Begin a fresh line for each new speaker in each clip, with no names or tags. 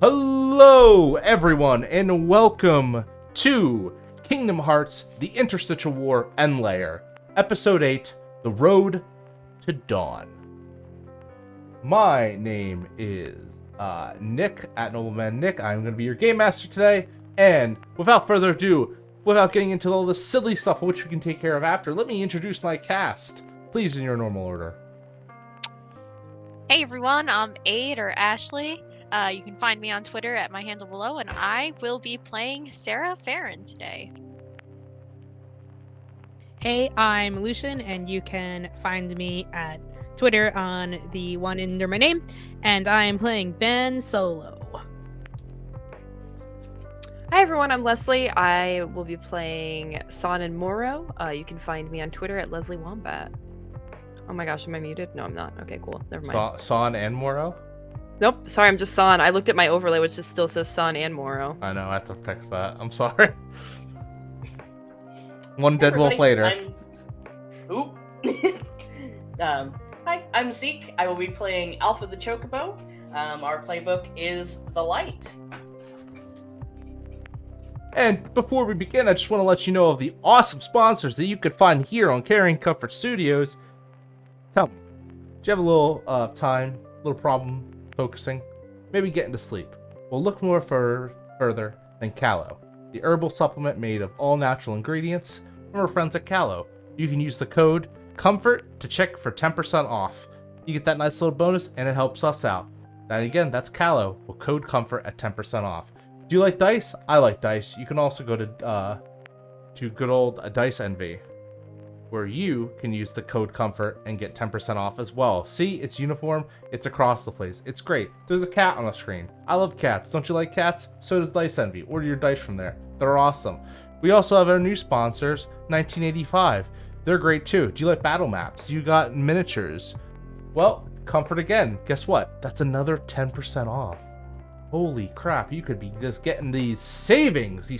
Hello, everyone, and welcome to Kingdom Hearts: The Interstitial War End Layer, Episode 8, The Road to Dawn. My name is Nick, at Nobleman Nick. I'm going to be your Game Master today, and without further ado, without getting into all the silly stuff which we can take care of after, let me introduce my cast, please, in your normal order.
Hey everyone, I'm Aid or Ashley. You can find me on Twitter at my handle below, and I will be playing Sarah Farron today.
Hey, I'm Lucian, and you can find me at Twitter on the one under my name, and I am playing Ben Solo.
Hi everyone, I'm Leslie. I will be playing Son and Moro. You can find me on Twitter at Leslie Wombat. Oh my gosh, am I muted? No, I'm not. Okay, cool. Never mind.
Son and Moro?
Nope, sorry, I'm just Son. I looked at my overlay, which just still says Son and Moro.
I know, I have to fix that. I'm sorry. One dead wolf later.
Hi, I'm Zeke. I will be playing Alpha the Chocobo. Our playbook is The Light.
And before we begin, I just want to let you know of the awesome sponsors that you could find here on Carrion Comfort Studios. Tell me, do you have a little time, a little problem focusing? Maybe getting to sleep? Well, look no further than Callow, the herbal supplement made of all natural ingredients from our friends at Callow. You can use the code COMFORT to check for 10% off. You get that nice little bonus, and it helps us out. And again, that's Callow with code COMFORT at 10% off. Do you like dice? I like dice. You can also go to good old Dice Envy, where you can use the code COMFORT and get 10% off as well. See, it's uniform, it's across the place. It's great. There's a cat on the screen. I love cats. Don't you like cats? So does Dice Envy. Order your dice from there. They're awesome. We also have our new sponsors, 1985. They're great too. Do you like battle maps? Do you got miniatures? Well, Comfort again. Guess what? That's another 10% off. Holy crap, you could be just getting these savings,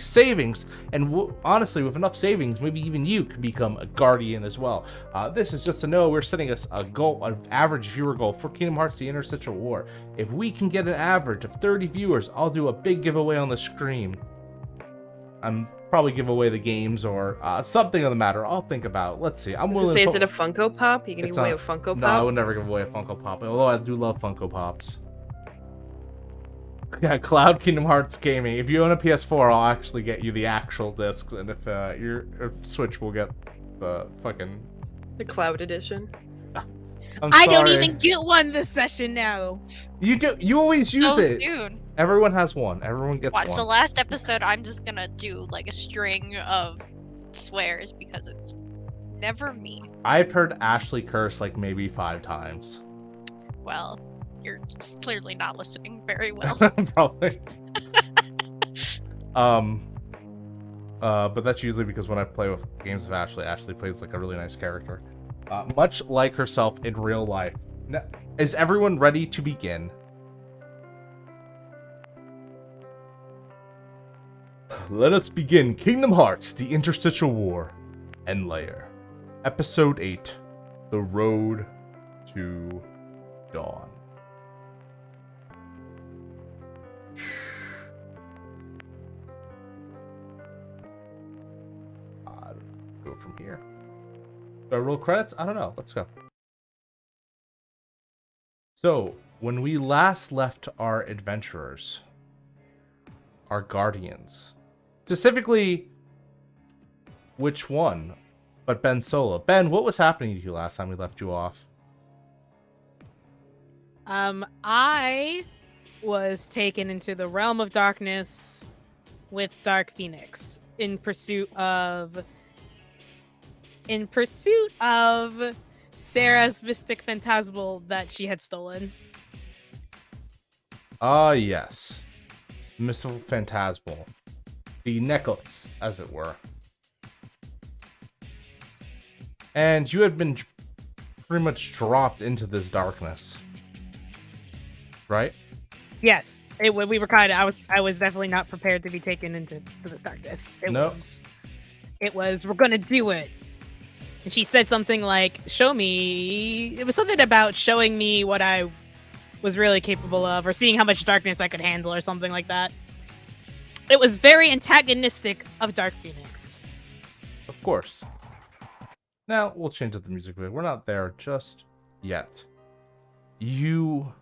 and honestly, with enough savings, maybe even you can become a guardian as well. This is just to know we're setting us a goal, an average viewer goal for Kingdom Hearts: The Interstitial War. If we can get an average of 30 viewers, I'll do a big giveaway on the stream. I'm probably give away the games or something of the matter. I'll think about it. Let's see. I'm willing to
say, is it a Funko Pop? You can give away a Funko Pop?
No, I would never give away a Funko Pop, although I do love Funko Pops. Yeah, Cloud Kingdom Hearts Gaming. If you own a PS4, I'll actually get you the actual discs, and if your Switch will get the
Cloud Edition.
I don't even get one this session now.
You do. You always use
So
it.
soon.
Everyone has one. Everyone gets
Watch
one.
the last episode. I'm just gonna do like a string of swears because it's never me.
I've heard Ashley curse like maybe 5 times.
Well, you're clearly not listening very well.
Probably. But that's usually because when I play with games of Ashley, Ashley plays like a really nice character. Much like herself in real life. Now, is everyone ready to begin? Let us begin Kingdom Hearts: The Interstitial War End Layer. Episode 8, The Road to Dawn. Go from here. Do I roll credits? I don't know. Let's go. So, when we last left our adventurers, our guardians, specifically, which one? But Ben Solo. Ben, what was happening to you last time we left you off?
I was taken into the realm of darkness with Dark Phoenix in pursuit of Sarah's mystic phantasmal that she had stolen.
Ah, yes. Mystical Phantasmal. The necklace, as it were. And you had been pretty much dropped into this darkness. Right?
Yes. We were kind of... I was definitely not prepared to be taken into this darkness. It was, we're gonna do it. And she said something like, show me... It was something about showing me what I was really capable of, or seeing how much darkness I could handle, or something like that. It was very antagonistic of Dark Phoenix.
Of course. Now, we'll change up the music bit. We're not there just yet. You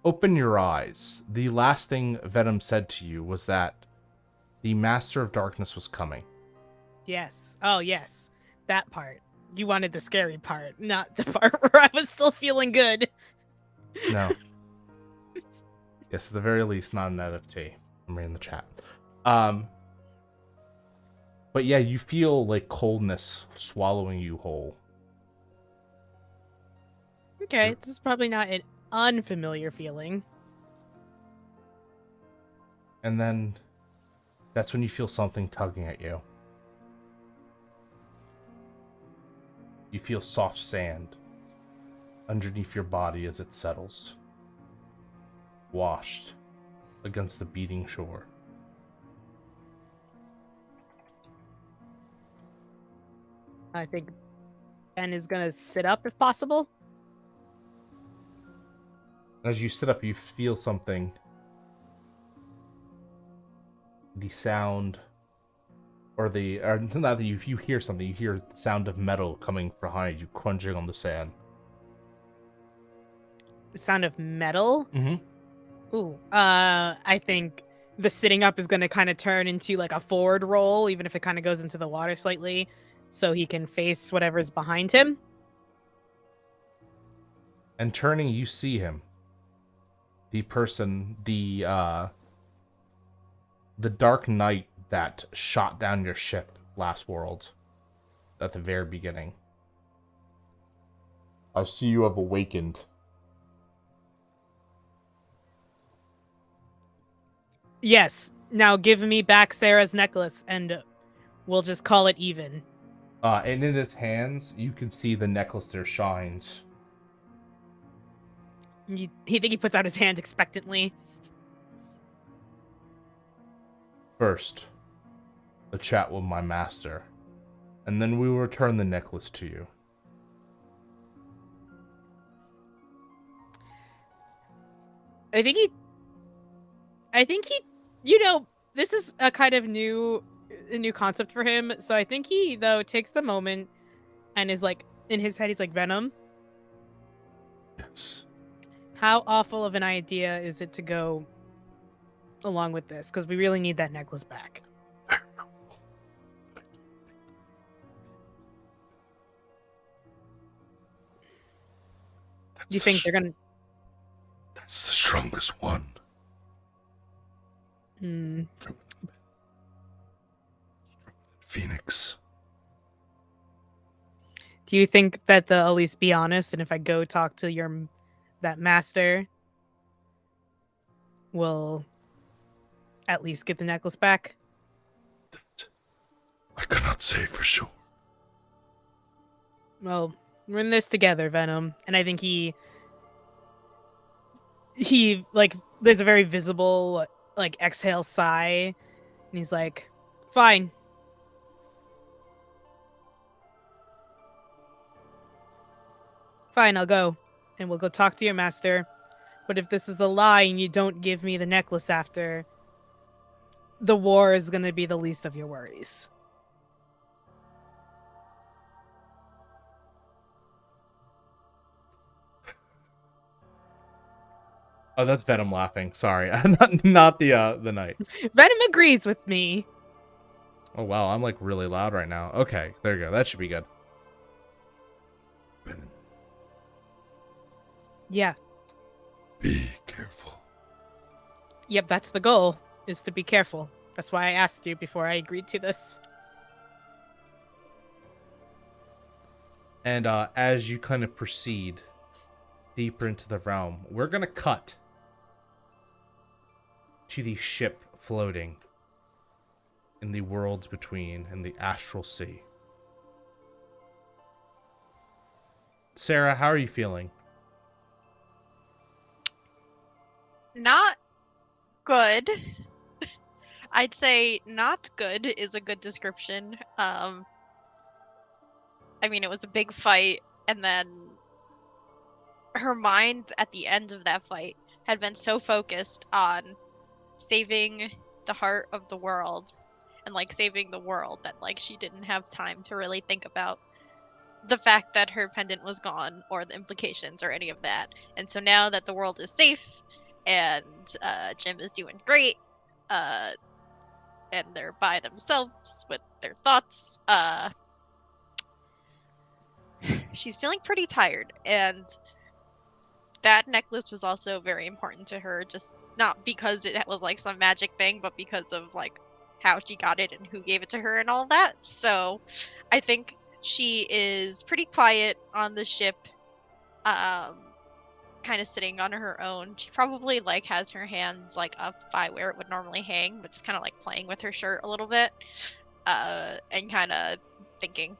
open your eyes. The last thing Venom said to you was that the Master of Darkness was coming.
Yes. Oh, yes. That part. You wanted the scary part, not the part where I was still feeling good.
No. Yes, at the very least, not an NFT. I'm reading the chat. But yeah, you feel like coldness swallowing you whole.
Okay, this is probably not an unfamiliar feeling.
And then that's when you feel something tugging at you. You feel soft sand underneath your body as it settles, washed against the beating shore.
I think Ben is gonna sit up if possible.
As you sit up, you feel something. The sound, or not that you hear something, you hear the sound of metal coming behind you, crunching on the sand.
The sound of metal?
Mm-hmm.
Ooh. I think the sitting up is gonna kind of turn into like a forward roll, even if it kind of goes into the water slightly, so he can face whatever's behind him.
And turning, you see him. The person, the Dark Knight that shot down your ship last world at the very beginning. I see you have awakened.
Yes. Now give me back Sarah's necklace, and we'll just call it even.
And in his hands, you can see the necklace there shines.
You think he puts out his hand expectantly?
First, a chat with my master, and then we will return the necklace to you.
I think he, you know, this is a kind of a new concept for him. So I think he, though, takes the moment and is like, in his head, he's like, Venom,
Yes.
how awful of an idea is it to go along with this? Because we really need that necklace back. Do you think they're gonna?
That's the strongest one.
Hmm.
Stronger than Phoenix.
Do you think that they'll at least be honest? And if I go talk to that master, will at least get the necklace back?
That I cannot say for sure.
Well, we're in this together, Venom. And I think he like, there's a very visible like exhale sigh, and he's like, fine. Fine, I'll go. And we'll go talk to your master. But if this is a lie and you don't give me the necklace after, the war is going to be the least of your worries.
Oh, that's Venom laughing. Sorry, not the knight.
Venom agrees with me.
Oh wow, I'm like really loud right now. Okay, there you go. That should be good.
Venom,
Yeah.
be careful.
Yep, that's the goal, is to be careful. That's why I asked you before I agreed to this.
And as you kind of proceed deeper into the realm, we're gonna cut to the ship floating in the worlds between, in the astral sea. Sarah, how are you feeling?
Not good. I'd say not good is a good description. I mean, it was a big fight, and then her mind at the end of that fight had been so focused on saving the heart of the world and like saving the world that like she didn't have time to really think about the fact that her pendant was gone or the implications or any of that. And so now that the world is safe and Jim is doing great, and they're by themselves with their thoughts, she's feeling pretty tired. And that necklace was also very important to her, just not because it was like some magic thing, but because of like how she got it and who gave it to her and all that. So I think she is pretty quiet on the ship, kind of sitting on her own. She probably like has her hands like up by where it would normally hang, but just kind of like playing with her shirt a little bit, and kind of thinking.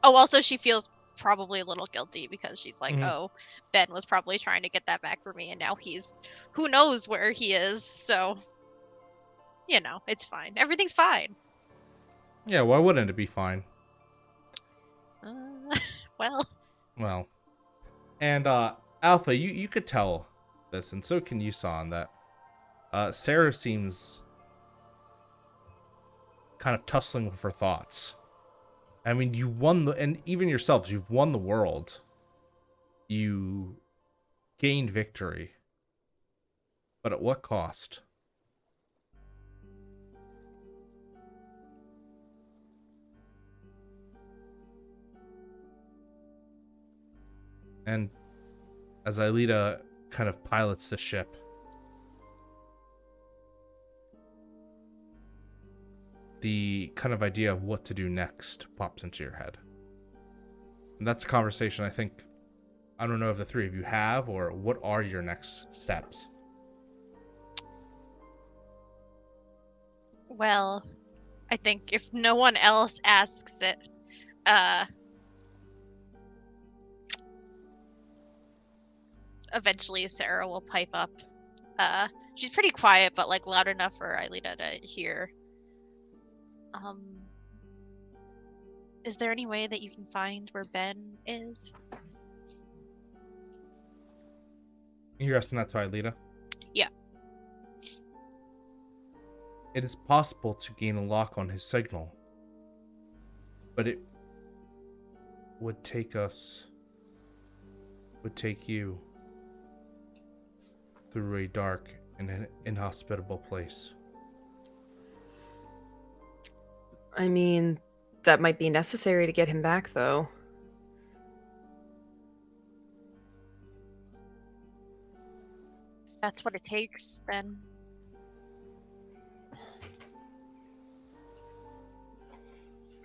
Oh, also she feels probably a little guilty because she's like, oh, Ben was probably trying to get that back for me, and now he's who knows where he is. So, you know, it's fine. Everything's fine.
Yeah, why wouldn't it be fine?
Well.
Well. And, Alpha, you could tell this, and so can you, San, that Sarah seems kind of tussling with her thoughts. I mean, you won and even yourselves, you've won the world. You gained victory. But at what cost? And as Aelita kind of pilots the ship, the kind of idea of what to do next pops into your head. And that's a conversation I don't know if the three of you have, or what are your next steps?
Well, I think if no one else asks it, eventually Sarah will pipe up. She's pretty quiet, but like loud enough for Aelita to hear. Is there any way that you can find where Ben is?
You're asking that to Aelita?
Yeah.
It is possible to gain a lock on his signal, but it would take you through a dark and inhospitable place.
I mean, that might be necessary to get him back, though.
If that's what it takes, then...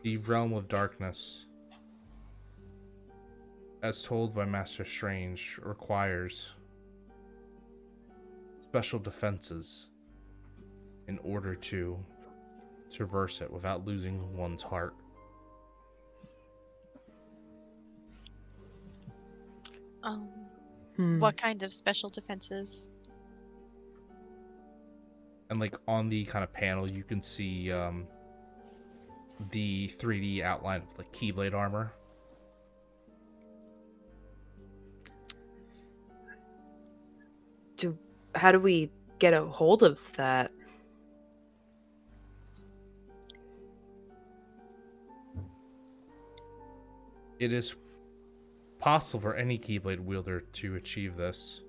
The realm of darkness, as told by Master Strange, requires special defenses in order to traverse it without losing one's heart.
What kind of special defenses?
And like on the kind of panel, you can see the 3D outline of like Keyblade armor.
How do we get a hold of that?
It is possible for any Keyblade wielder to achieve this,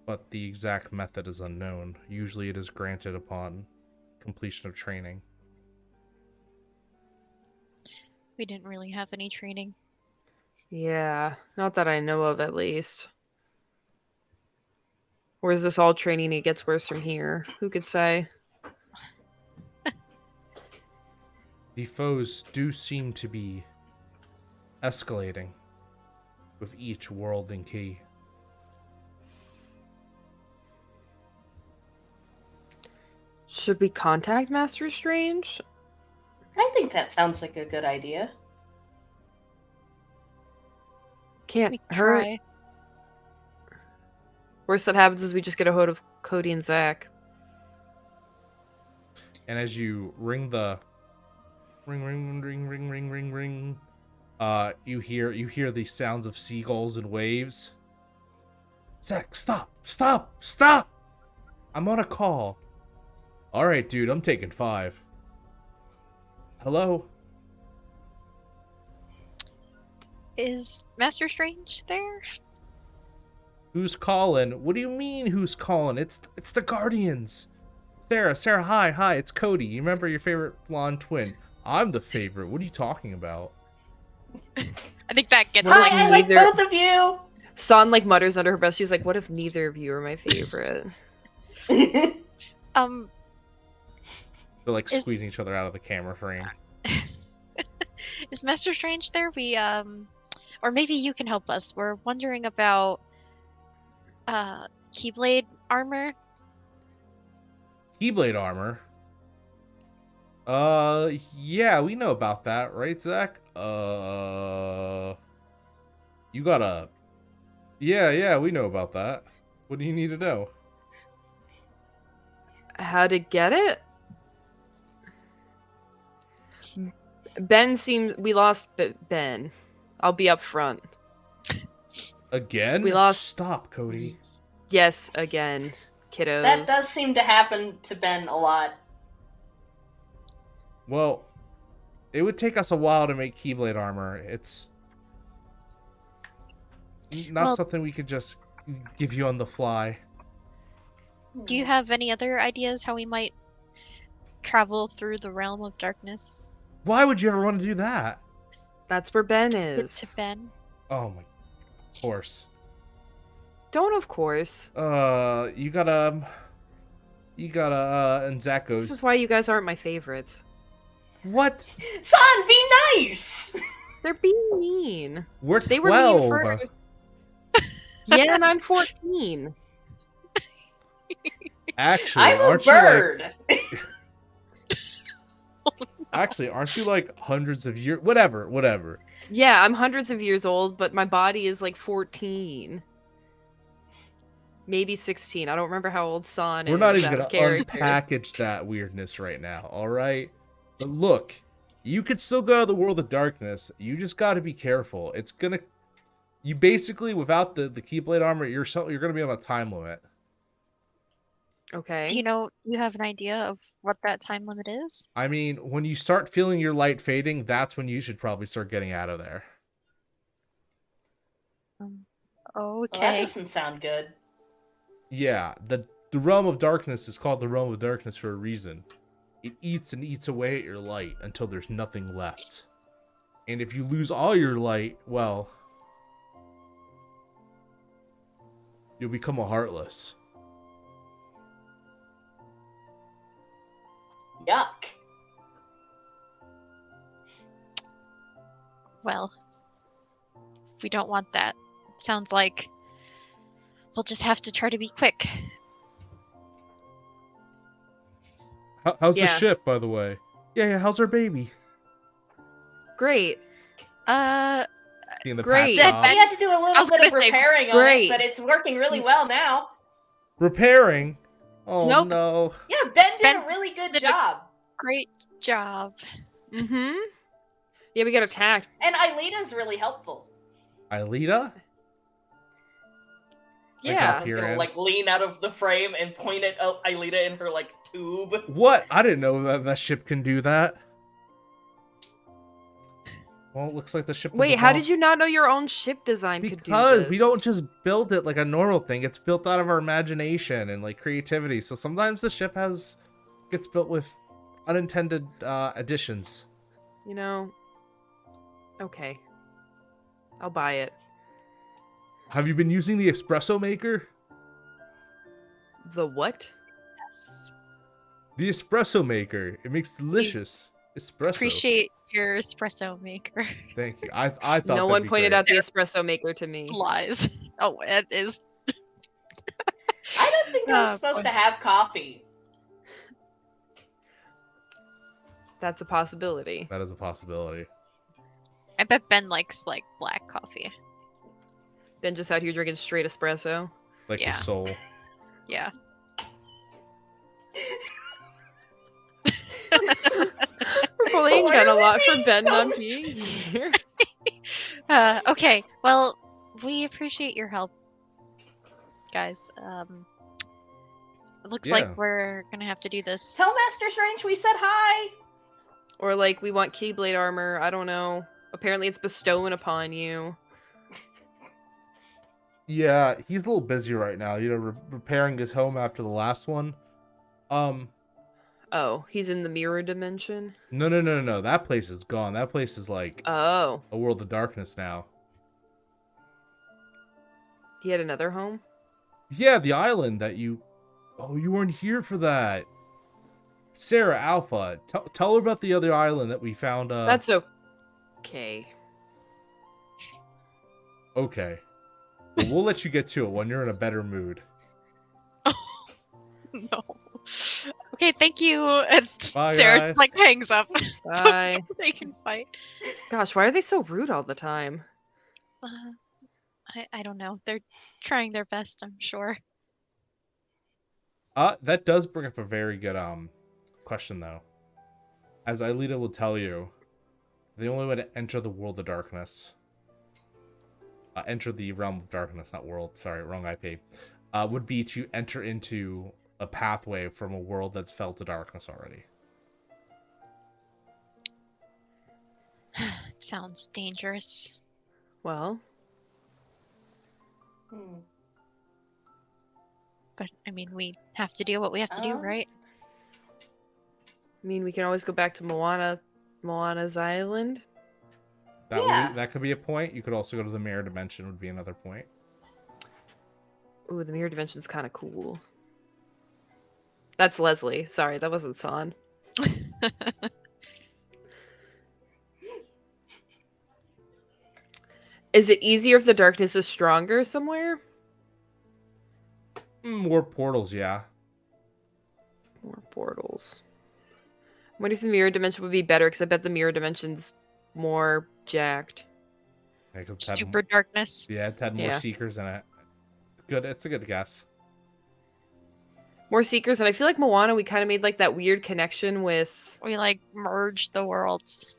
but the exact method is unknown. Usually it is granted upon completion of training.
We didn't really have any training.
Yeah, not that I know of, at least. Or is this all training it gets worse from here? Who could say?
The foes do seem to be escalating with each world and key.
Should we contact Master Strange?
I think that sounds like a good idea.
Can't
We can
hurt.
try.
Worst that happens is we just get a hold of Cody and Zach.
And as you ring the ring, You hear these sounds of seagulls and waves. Zach, stop! I'm on a call. All right, dude, I'm taking 5. Hello?
Is Master Strange there?
Who's calling? What do you mean, who's calling? It's the Guardians. Sarah, hi, it's Cody. You remember your favorite blonde twin? I'm the favorite. What are you talking about?
I think that gets
Hi,
like
I like
neither-
both of you.
San like mutters under her breath. She's like, "What if neither of you are my favorite?"
um
They're like
Is-
squeezing each other out of the camera frame.
is Master Strange there? We or maybe you can help us. We're wondering about Keyblade armor.
Keyblade armor? Yeah, we know about that, right, Zach? You gotta... Yeah, we know about that. What do you need to know?
How to get it? Ben seems we lost Ben. I'll be up front.
Again?
We lost-
Stop, Cody.
Yes, again, kiddos.
That does seem to happen to Ben a lot.
Well, it would take us a while to make Keyblade armor. It's not
Well-
something we could just give you on the fly.
Do you have any other ideas how we might travel through the realm of darkness?
Why would you ever want to do that?
That's where Ben
Get
is.
to Ben.
Oh my... Of course.
Don't, of course.
You gotta, and Zach goes,
This is why you guys aren't my favorites.
what?
Son, be nice.
They're being mean.
We're
They were
12.
mean first. Yeah, and I'm 14.
Actually,
I'm a
aren't you like,
bird.
actually, aren't you like hundreds of years? Whatever.
Yeah, I'm hundreds of years old, but my body is like 14. Maybe 16. I don't remember how old San is.
We're not even
out
gonna
of character.
unpackage that weirdness right now, alright? But look, you could still go to the world of darkness. You just gotta be careful. It's gonna... You basically, without the Keyblade armor, you're gonna be on a time limit.
Okay.
Do you have an idea of what that time limit is?
I mean, when you start feeling your light fading, that's when you should probably start getting out of there.
Well, that
Okay.
doesn't sound good.
Yeah, the realm of darkness is called the realm of darkness for a reason. It eats and eats away at your light until there's nothing left. And if you lose all your light, well, you'll become a heartless.
Yuck.
Well, we don't want that. It sounds like we'll just have to try to be quick.
How's the
Yeah.
ship, by the way? Yeah, how's our baby?
Great.
Seeing the
Great.
patch
Dead
job?
Ben.
We had to do a
I
little
was
bit of
gonna say,
repairing on
great.
it, but it's working really well now.
Repairing? Oh
Nope.
no.
Yeah, Ben did
Ben
a really good
did a-
job.
Great job.
Mm-hmm. Yeah, we got attacked.
And Eilena's really helpful.
Aelita?
Yeah.
I was gonna
Carrion.
like lean out of the frame and point at Aelita in her like tube.
What? I didn't know that ship can do that. Well, it looks like the ship.
Wait, how did you not know your own ship design could do
Because
this?
we don't just build it like a normal thing. It's built out of our imagination and like creativity. So sometimes the ship gets built with unintended additions.
You know. Okay. I'll buy it.
Have you been using the espresso maker?
The what?
Yes.
The espresso maker. It makes delicious espresso.
Appreciate your espresso maker.
Thank you. I thought
No
that'd
one
be
pointed
great.
out the espresso maker to me.
Lies. Oh, it is.
I don't think I'm
Oh,
supposed
boy.
to have coffee.
That's a possibility.
That is a possibility.
I bet Ben likes like black coffee.
Ben just out here drinking straight espresso.
Like
Yeah.
the soul.
Yeah.
We're bullying
Why
Ben
are
a
we
lot for
being
Ben
so
not being here.
Okay, well, we appreciate your help, guys. It looks
Yeah.
like we're gonna have to do this.
Tell Master Strange we said hi.
Or like, we want Keyblade armor. I don't know. Apparently it's bestowing upon you.
Yeah, he's a little busy right now. You know, repairing his home after the last one.
Oh, he's in the mirror dimension?
No. That place is gone. That place is like
Oh.
a world of darkness now.
He had another home?
Yeah, the island that you... Oh, you weren't here for that. Sarah, Alpha, tell her about the other island that we found.
That's okay.
Okay. Well, we'll let you get to it when you're in a better mood.
No. Okay, thank you. And
Bye,
Sarah
guys.
like hangs up.
Bye.
They can fight.
Gosh, why are they so rude all the time?
I don't know. They're trying their best, I'm sure.
That does bring up a very good question though. As Aelita will tell you, the only way to enter the world of darkness, enter the realm of darkness, not world. Sorry, wrong IP. Would be to enter into a pathway from a world that's fell to darkness already.
It sounds dangerous.
Well,
But I mean, we have to do what we have to do, right?
I mean, we can always go back to Moana's island.
That could be a point. You could also go to the mirror dimension. Would be another point.
Ooh, the mirror dimension's kind of cool. That's Leslie. Sorry, that wasn't San. Is it easier if the darkness is stronger somewhere?
More portals, yeah.
More portals. What if the mirror dimension would be better? Because I bet the mirror dimension's more jacked.
Yeah, 'cause it's had
Super darkness.
Yeah, it had more
Yeah.
seekers in it. Good, it's a good guess.
More seekers, and I feel like Moana, we kind of made like that weird connection with.
We like merged the worlds.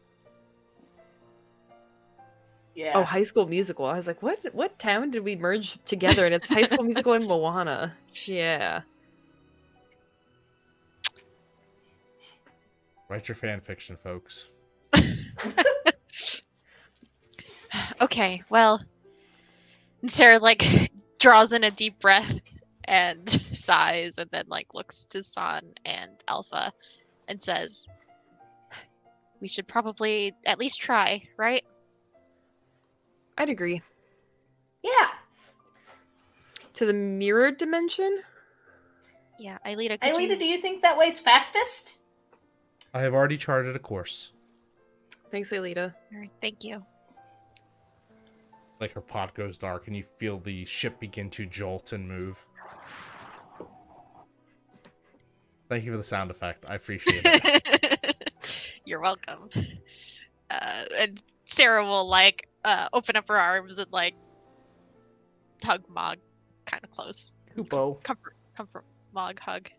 Yeah.
Oh, High School Musical. I was like, what town did we merge together? And it's High School Musical and Moana. Yeah.
Write your fan fiction, folks.
Okay, well, and Sarah like draws in a deep breath and sighs, and then like looks to San and Alpha and says, "We should probably at least try, right?"
I'd agree.
Yeah.
To the mirror dimension?
Yeah, Aelita, could
Aelita,
you...
do you think that way's fastest?
I have already charted a course.
Thanks, Aelita.
All right, thank you.
Like her pot goes dark and you feel the ship begin to jolt and move. Thank you for the sound effect. I appreciate it.
You're welcome. And Sarah will like open up her arms and like hug Mog kind of close.
Kupo.
Comfort Mog hug.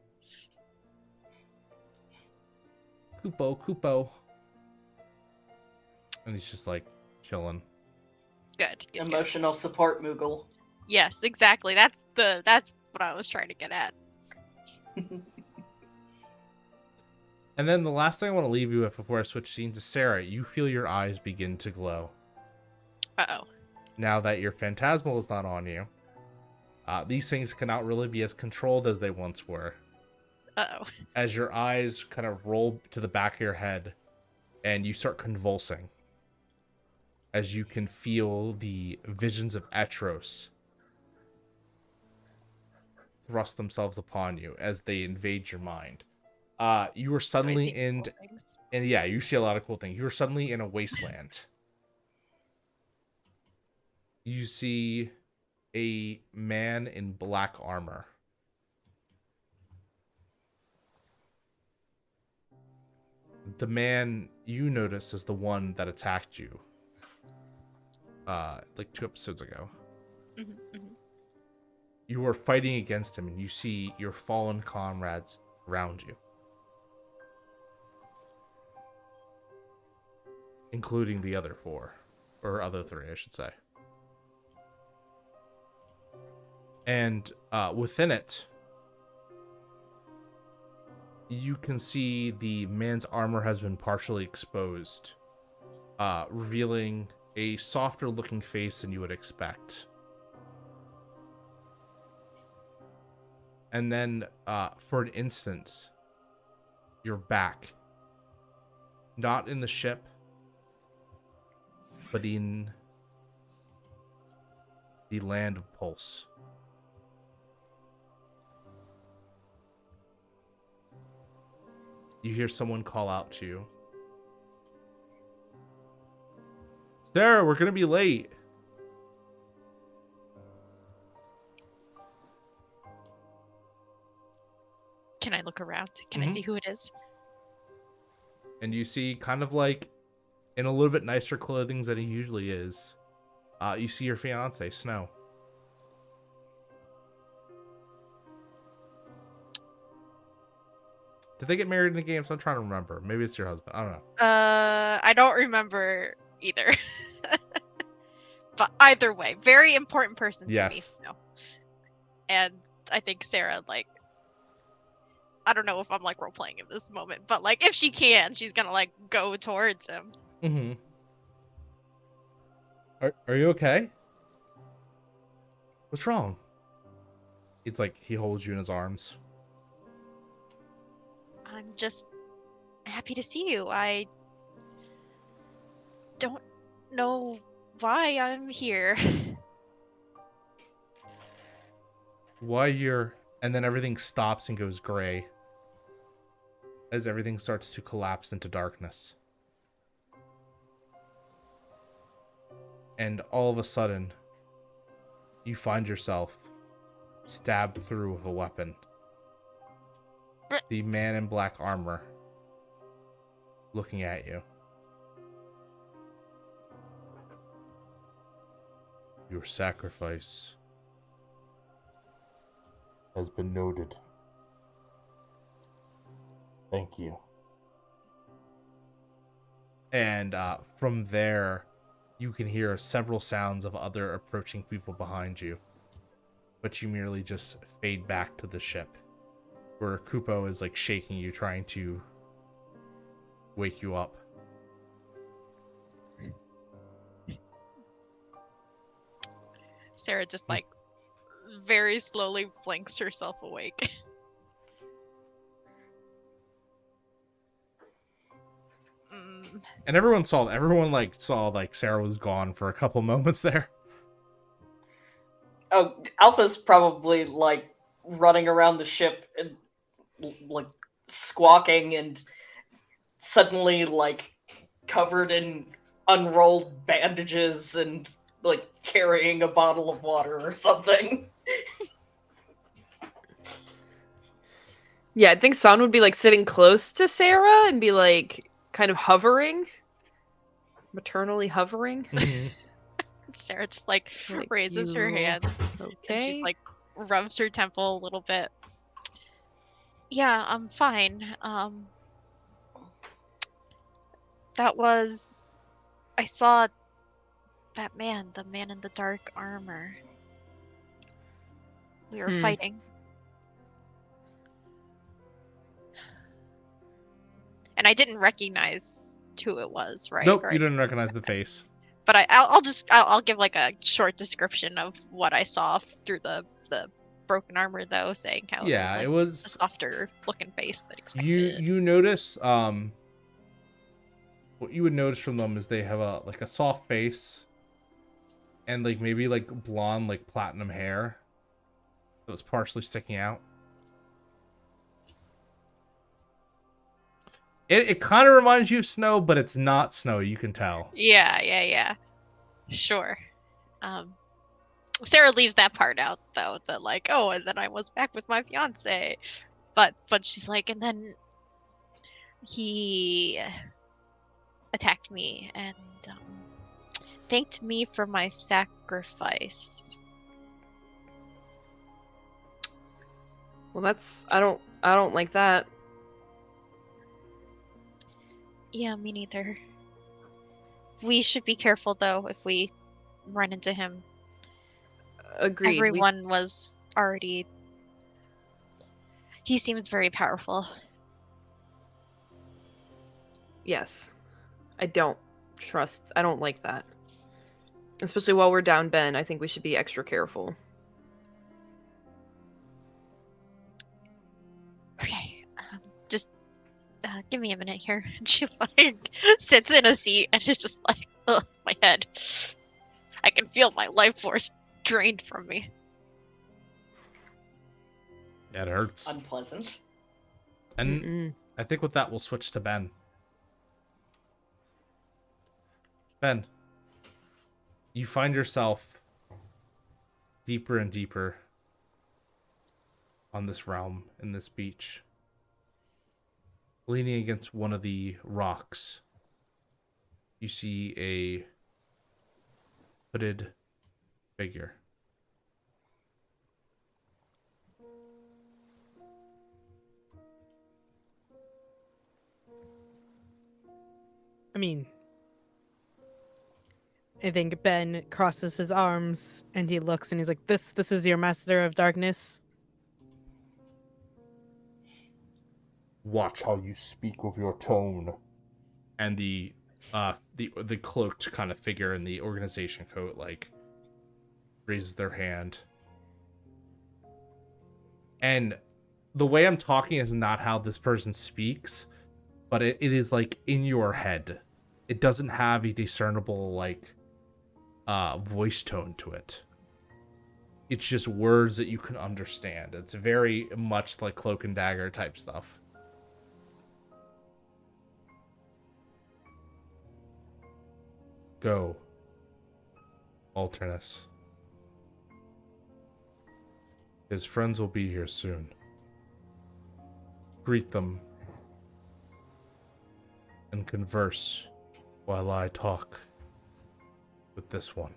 Kupo. And he's just like chilling.
Good.
Emotional support Moogle.
Yes, exactly. That's what I was trying to get at.
And then the last thing I want to leave you with before I switch scene to Sarah, you feel your eyes begin to glow.
Uh-oh.
Now that your phantasmal is not on you, these things cannot really be as controlled as they once were.
Uh-oh.
As your eyes kind of roll to the back of your head and you start convulsing, as you can feel the visions of Etros thrust themselves upon you as they invade your mind. You were suddenly in, and yeah, you see a lot of cool things. You were suddenly in a wasteland. You see a man in black armor. The man you notice is the one that attacked you, like 2 episodes ago. You were fighting against him, and you see your fallen comrades around you, including the other 4. or other three, I should say. And within it, you can see the man's armor has been partially exposed, revealing a softer looking face than you would expect. And then, for an instant, you're back. Not in the ship, but in the land of Pulse. You hear someone call out to you. Sarah, we're gonna be late.
Can I look around? Can I see who it is?
And you see, kind of like in a little bit nicer clothing than he usually is, you see your fiance, Snow. Did they get married in the games? I'm trying to remember. Maybe it's your husband. I don't know.
I don't remember either. But either way, very important person to me. Snow. And I think Sarah, like, I don't know if I'm like role playing in this moment, but like if she can, she's gonna like go towards him.
Mm-hmm. Are you okay? What's wrong? It's like he holds you in his arms.
I'm just happy to see you. I don't know why I'm here.
Why you're... And then everything stops and goes gray as everything starts to collapse into darkness. And all of a sudden, you find yourself stabbed through with a weapon. The man in black armor looking at you. Your sacrifice has been noted. Thank you. And from there, you can hear several sounds of other approaching people behind you. But you merely just fade back to the ship, where Kupo is like shaking you, trying to wake you up.
Sarah just like very slowly blinks herself awake.
And everyone saw like Sarah was gone for a couple moments there.
Oh, Alpha's probably like running around the ship and like squawking and suddenly like covered in unrolled bandages and like carrying a bottle of water or something.
Yeah, I think San would be like sitting close to Sarah and be like kind of hovering, maternally hovering.
Mm-hmm.
Sarah just like raises her hand.
Okay.
And she like rubs her temple a little bit. Yeah, I'm fine. I saw that man, the man in the dark armor. We were fighting. And I didn't recognize who it was, right?
Nope,
right?
you didn't recognize the face.
But I'll give like a short description of what I saw through the broken armor, though, saying how
Yeah,
it was a softer looking face than expected.
You notice what you would notice from them is they have a soft face and like maybe like blonde like platinum hair that was partially sticking out. It kind of reminds you of Snow, but it's not Snow, you can tell.
Yeah. Sure. Sarah leaves that part out, though. That like, oh, and then I was back with my fiance. But she's like, and then he attacked me and thanked me for my sacrifice.
Well, that's I don't like that.
Yeah, me neither. We should be careful, though, if we run into him.
Agreed.
Everyone was already... He seems very powerful.
Yes. I don't like that. Especially while we're down Ben, I think we should be extra careful.
Okay, just give me a minute here. And she like sits in a seat and is just like, ugh, my head. I can feel my life force drained from me.
Yeah, it hurts.
Unpleasant.
And I think with that, we'll switch to Ben. Ben, you find yourself deeper and deeper on this realm, in this beach. Leaning against one of the rocks, you see a hooded figure.
I mean, I think Ben crosses his arms and he looks and he's like, "This is your master of darkness."
Watch how you speak with your tone. And the cloaked kind of figure in the organization coat like raises their hand. And the way I'm talking is not how this person speaks, but it is like in your head. It doesn't have a discernible like voice tone to it. It's just words that you can understand. It's very much like Cloak and Dagger type stuff. Go, Alternus. His friends will be here soon. Greet them and converse while I talk with this one.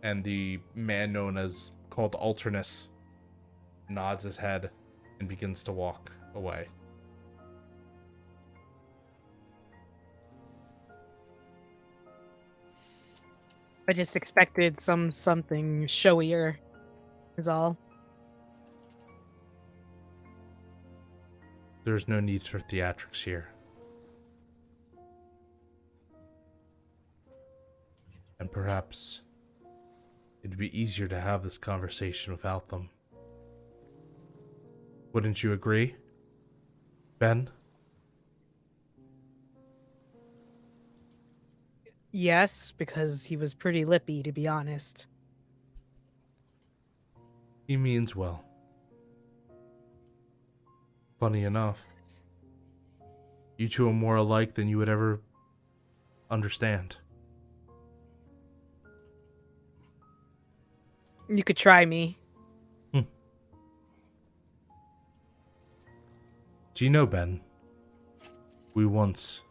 And the man known as called Alternus nods his head and begins to walk away.
I just expected something showier, is all.
There's no need for theatrics here. And perhaps it'd be easier to have this conversation without them. Wouldn't you agree, Ben?
Yes, because he was pretty lippy, to be honest.
He means well. Funny enough, you two are more alike than you would ever understand.
You could try me.
Do you know, Ben? We once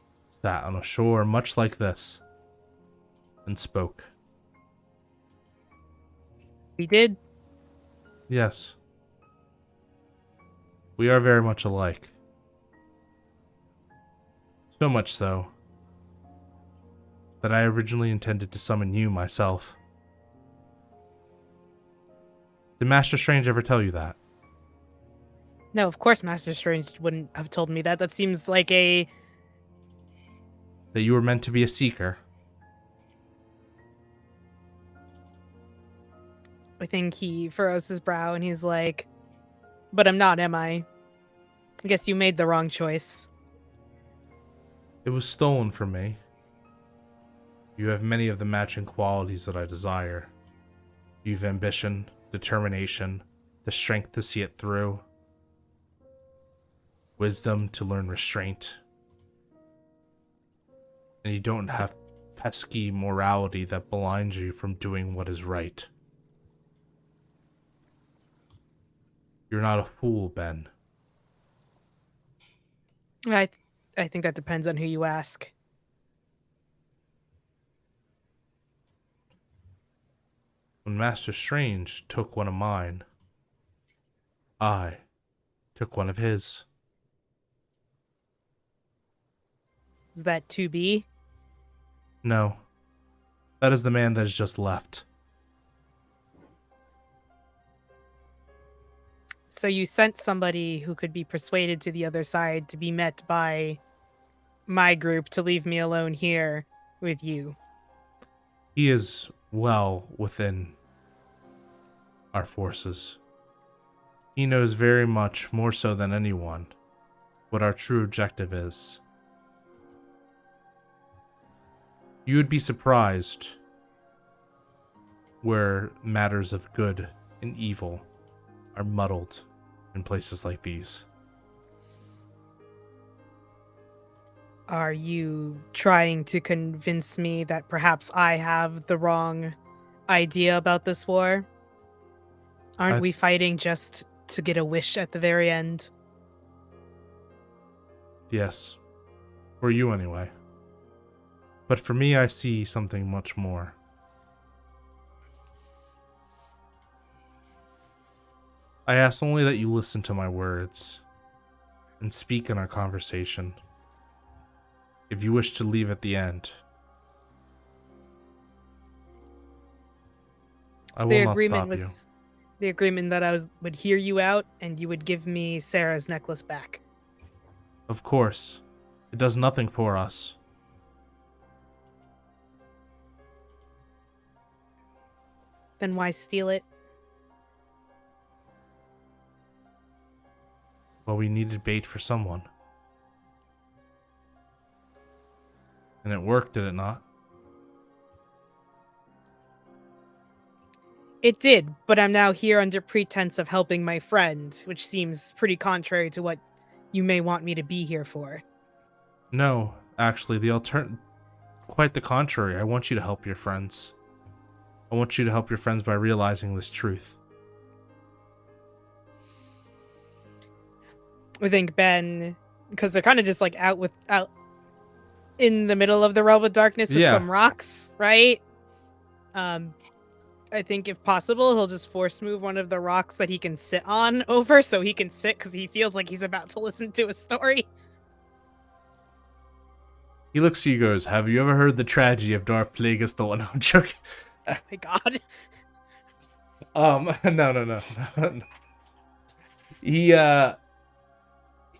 sat on a shore much like this and spoke.
We did?
Yes. We are very much alike. So much so that I originally intended to summon you myself. Did Master Strange ever tell you that?
No, of course Master Strange wouldn't have told me that. That seems like a...
That you were meant to be a seeker?
I think he furrows his brow and he's like, "But I'm not, am I? I guess you made the wrong choice."
It was stolen from me. You have many of the matching qualities that I desire. You've ambition, determination, the strength to see it through, wisdom to learn restraint, and you don't have pesky morality that blinds you from doing what is right. You're not a fool, Ben.
I think that depends on who you ask.
When Master Strange took one of mine, I took one of his.
Is that 2B?
No. That is the man that has just left.
So you sent somebody who could be persuaded to the other side to be met by my group to leave me alone here with you.
He is well within our forces. He knows very much, more so than anyone, what our true objective is. You would be surprised where matters of good and evil are muddled in places like these.
Are you trying to convince me that perhaps I have the wrong idea about this war? Aren't we fighting just to get a wish at the very end?
Yes. For you, anyway. But for me, I see something much more. I ask only that you listen to my words and speak in our conversation. If you wish to leave at the end, I will not stop you.
The agreement that I would hear you out and you would give me Sarah's necklace back.
Of course. It does nothing for us.
Then why steal it?
Well, we needed bait for someone. And it worked, did it not?
It did, but I'm now here under pretense of helping my friend, which seems pretty contrary to what you may want me to be here for.
No, actually, quite the contrary. I want you to help your friends. I want you to help your friends by realizing this truth.
I think Ben, because they're kind of just like out in the middle of the realm of darkness with some rocks, right? I think if possible, he'll just force move one of the rocks that he can sit on over so he can sit because he feels like he's about to listen to a story.
He looks at you and goes, "Have you ever heard the tragedy of Darth Plagueis the One?" I'm joking.
Oh my god.
No.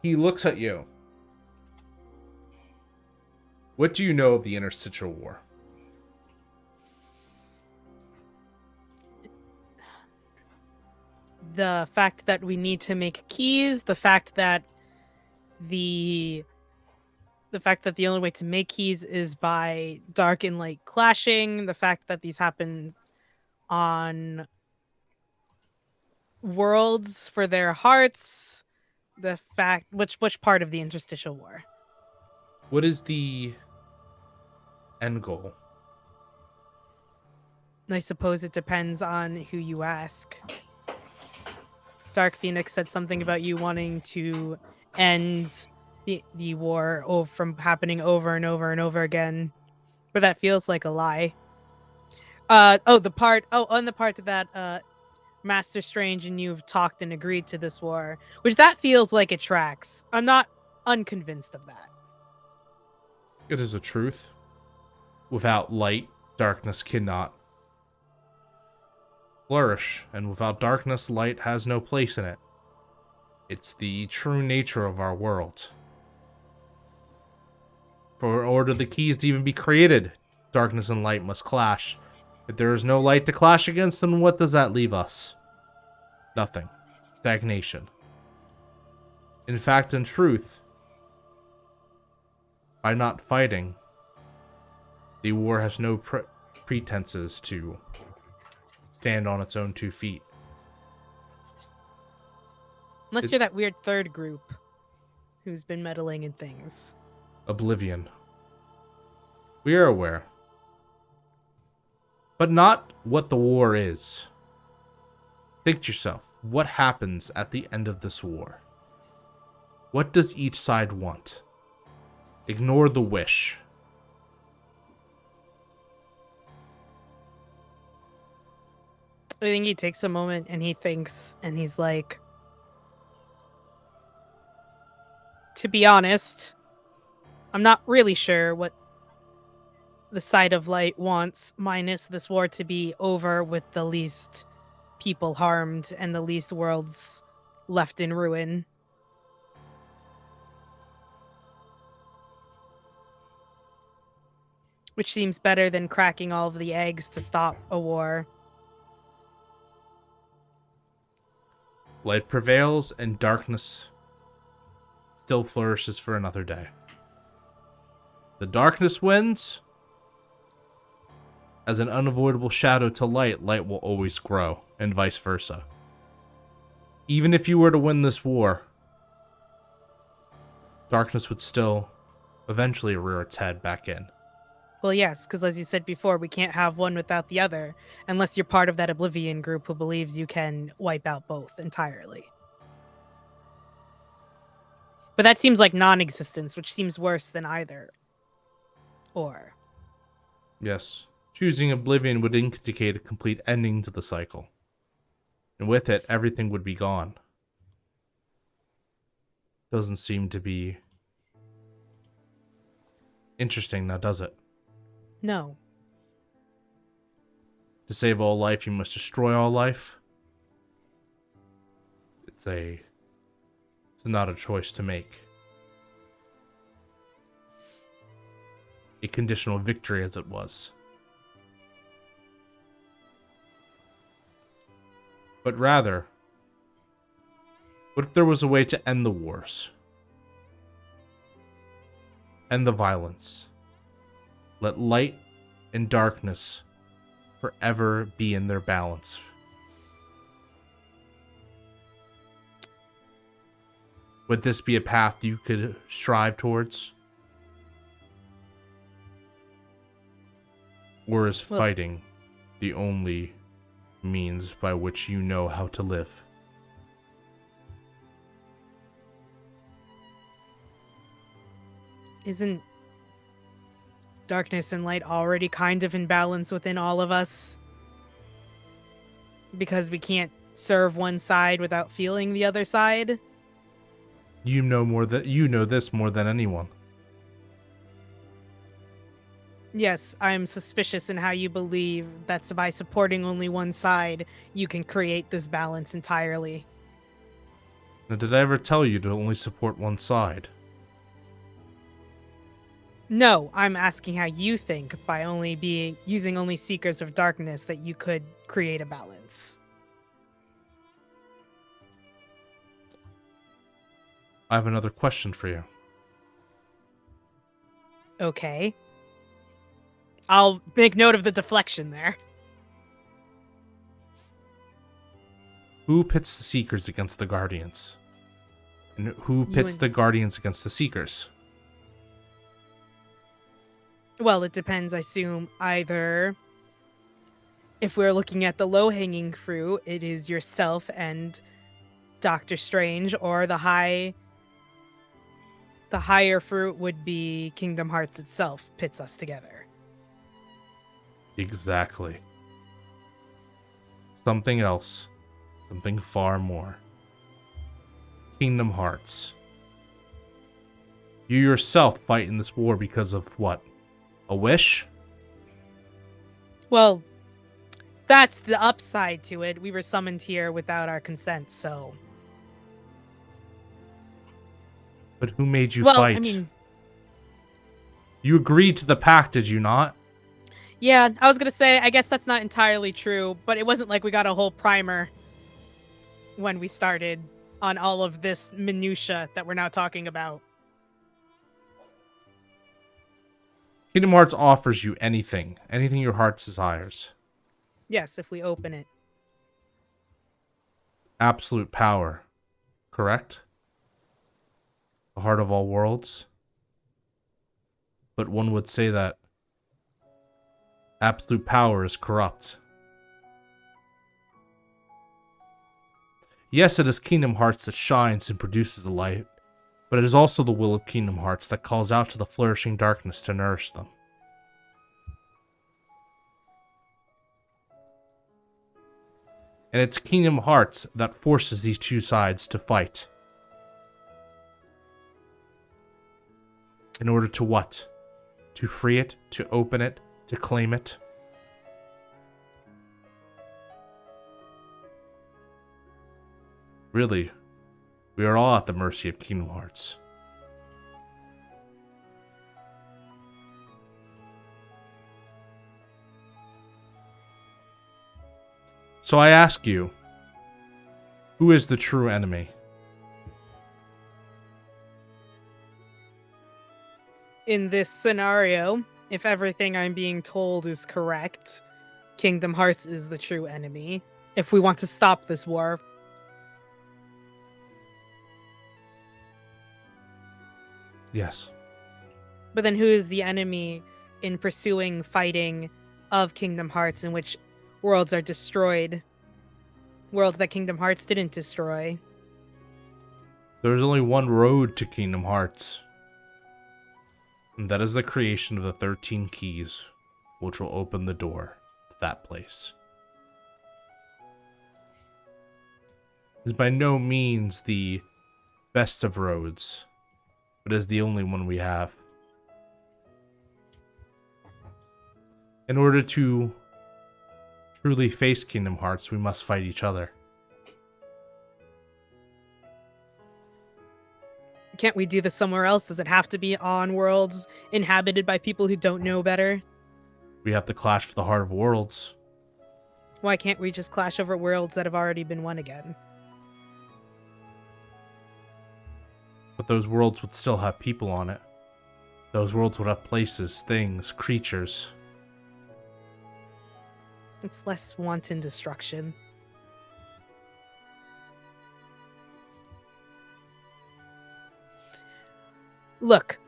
He looks at you. What do you know of the Interstitial War?
The fact that we need to make keys, the fact that the only way to make keys is by dark and light clashing, the fact that these happen on worlds for their hearts, the fact which part of the Interstitial War?
What is the end goal?
I suppose it depends on who you ask. Dark Phoenix said something about you wanting to end the war from happening over and over and over again, but that feels like a lie. On the part that Master Strange and you've talked and agreed to this war, which that feels like it tracks. I'm not unconvinced of that.
It is a truth. Without light, darkness cannot flourish, and without darkness, light has no place in it. It's the true nature of our world. For order the keys to even be created, darkness and light must clash. If there is no light to clash against, then what does that leave us? Nothing. Stagnation. In fact, in truth, by not fighting, the war has no pretenses to stand on its own 2 feet.
Unless you're that weird third group who's been meddling in things.
Oblivion. We are aware. But not what the war is. Think to yourself, what happens at the end of this war? What does each side want? Ignore the wish.
I think he takes a moment and he thinks, and he's like, to be honest, I'm not really sure what the side of light wants, minus this war to be over with the least people harmed and the least worlds left in ruin. Which seems better than cracking all of the eggs to stop a war.
Light prevails and darkness still flourishes for another day. The darkness wins. As an unavoidable shadow to light, light will always grow, and vice versa. Even if you were to win this war, darkness would still eventually rear its head back in.
Well, yes, because as you said before, we can't have one without the other, unless you're part of that Oblivion group who believes you can wipe out both entirely. But that seems like non-existence, which seems worse than either. Or...
Yes. Choosing Oblivion would indicate a complete ending to the cycle. And with it, everything would be gone. Doesn't seem to be interesting now, does it?
No.
To save all life, you must destroy all life. It's not a choice to make. A conditional victory as it was. But rather, what if there was a way to end the wars? End the violence. Let light and darkness forever be in their balance. Would this be a path you could strive towards? Or is fighting the only means by which you know how to live?
Isn't darkness and light already kind of in balance within all of us? Because we can't serve one side without feeling the other side?
You know this more than anyone.
Yes, I'm suspicious in how you believe that by supporting only one side, you can create this balance entirely.
Now, did I ever tell you to only support one side?
No, I'm asking how you think by using only Seekers of Darkness that you could create a balance.
I have another question for you.
Okay. I'll make note of the deflection there.
Who pits the Seekers against the Guardians? And who pits the Guardians against the Seekers?
Well, it depends, I assume. Either, if we're looking at the low-hanging fruit, it is yourself and Doctor Strange, or the higher fruit would be Kingdom Hearts itself pits us together.
Exactly. Something else. Something far more. Kingdom Hearts. You yourself fight in this war because of what? A wish?
Well, that's the upside to it. We were summoned here without our consent, so...
But who made you
well,
fight?
I mean...
You agreed to the pact, did you not?
Yeah, I was gonna say, I guess that's not entirely true, but it wasn't like we got a whole primer when we started on all of this minutia that we're now talking about.
Kingdom Hearts offers you anything your heart desires.
Yes, if we open it.
Absolute power, correct? The heart of all worlds. But one would say that absolute power is corrupt. Yes, it is Kingdom Hearts that shines and produces the light, but it is also the will of Kingdom Hearts that calls out to the flourishing darkness to nourish them. And it's Kingdom Hearts that forces these two sides to fight. In order to what? To free it? To open it? To claim it? Really, we are all at the mercy of Kingdom Hearts. So I ask you, who is the true enemy?
In this scenario, if everything I'm being told is correct, Kingdom Hearts is the true enemy. If we want to stop this war.
Yes.
But then who is the enemy in pursuing fighting of Kingdom Hearts in which worlds are destroyed? Worlds that Kingdom Hearts didn't destroy.
There is only one road to Kingdom Hearts. And that is the creation of the 13 keys, which will open the door to that place. It is by no means the best of roads, but is the only one we have. In order to truly face Kingdom Hearts, we must fight each other.
Can't we do this somewhere else? Does it have to be on worlds inhabited by people who don't know better?
We have to clash for the heart of worlds.
Why can't we just clash over worlds that have already been won again?
But those worlds would still have people on it. Those worlds would have places, things, creatures.
It's less wanton destruction. Look,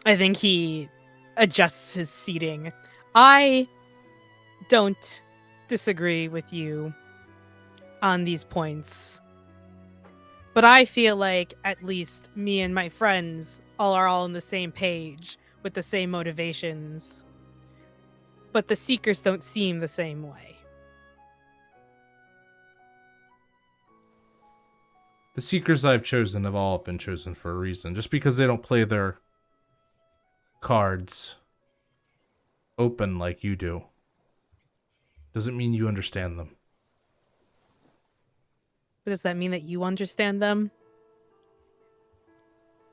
I think he adjusts his seating. I don't disagree with you on these points. But I feel like at least me and my friends are all on the same page with the same motivations. But the Seekers don't seem the same way.
The Seekers I've chosen have all been chosen for a reason. Just because they don't play their cards open like you do doesn't mean you understand them.
But does that mean that you understand them?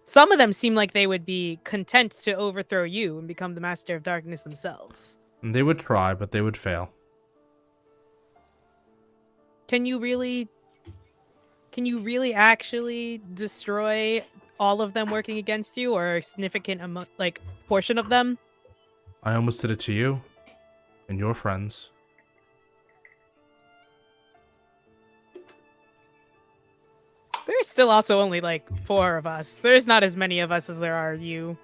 Some of them seem like they would be content to overthrow you and become the Master of Darkness themselves.
And they would try, but they would fail.
Can you really actually destroy all of them working against you, or a significant portion of them?
I almost did it to you and your friends.
There's still also only 4 of us. There's not as many of us as there are you.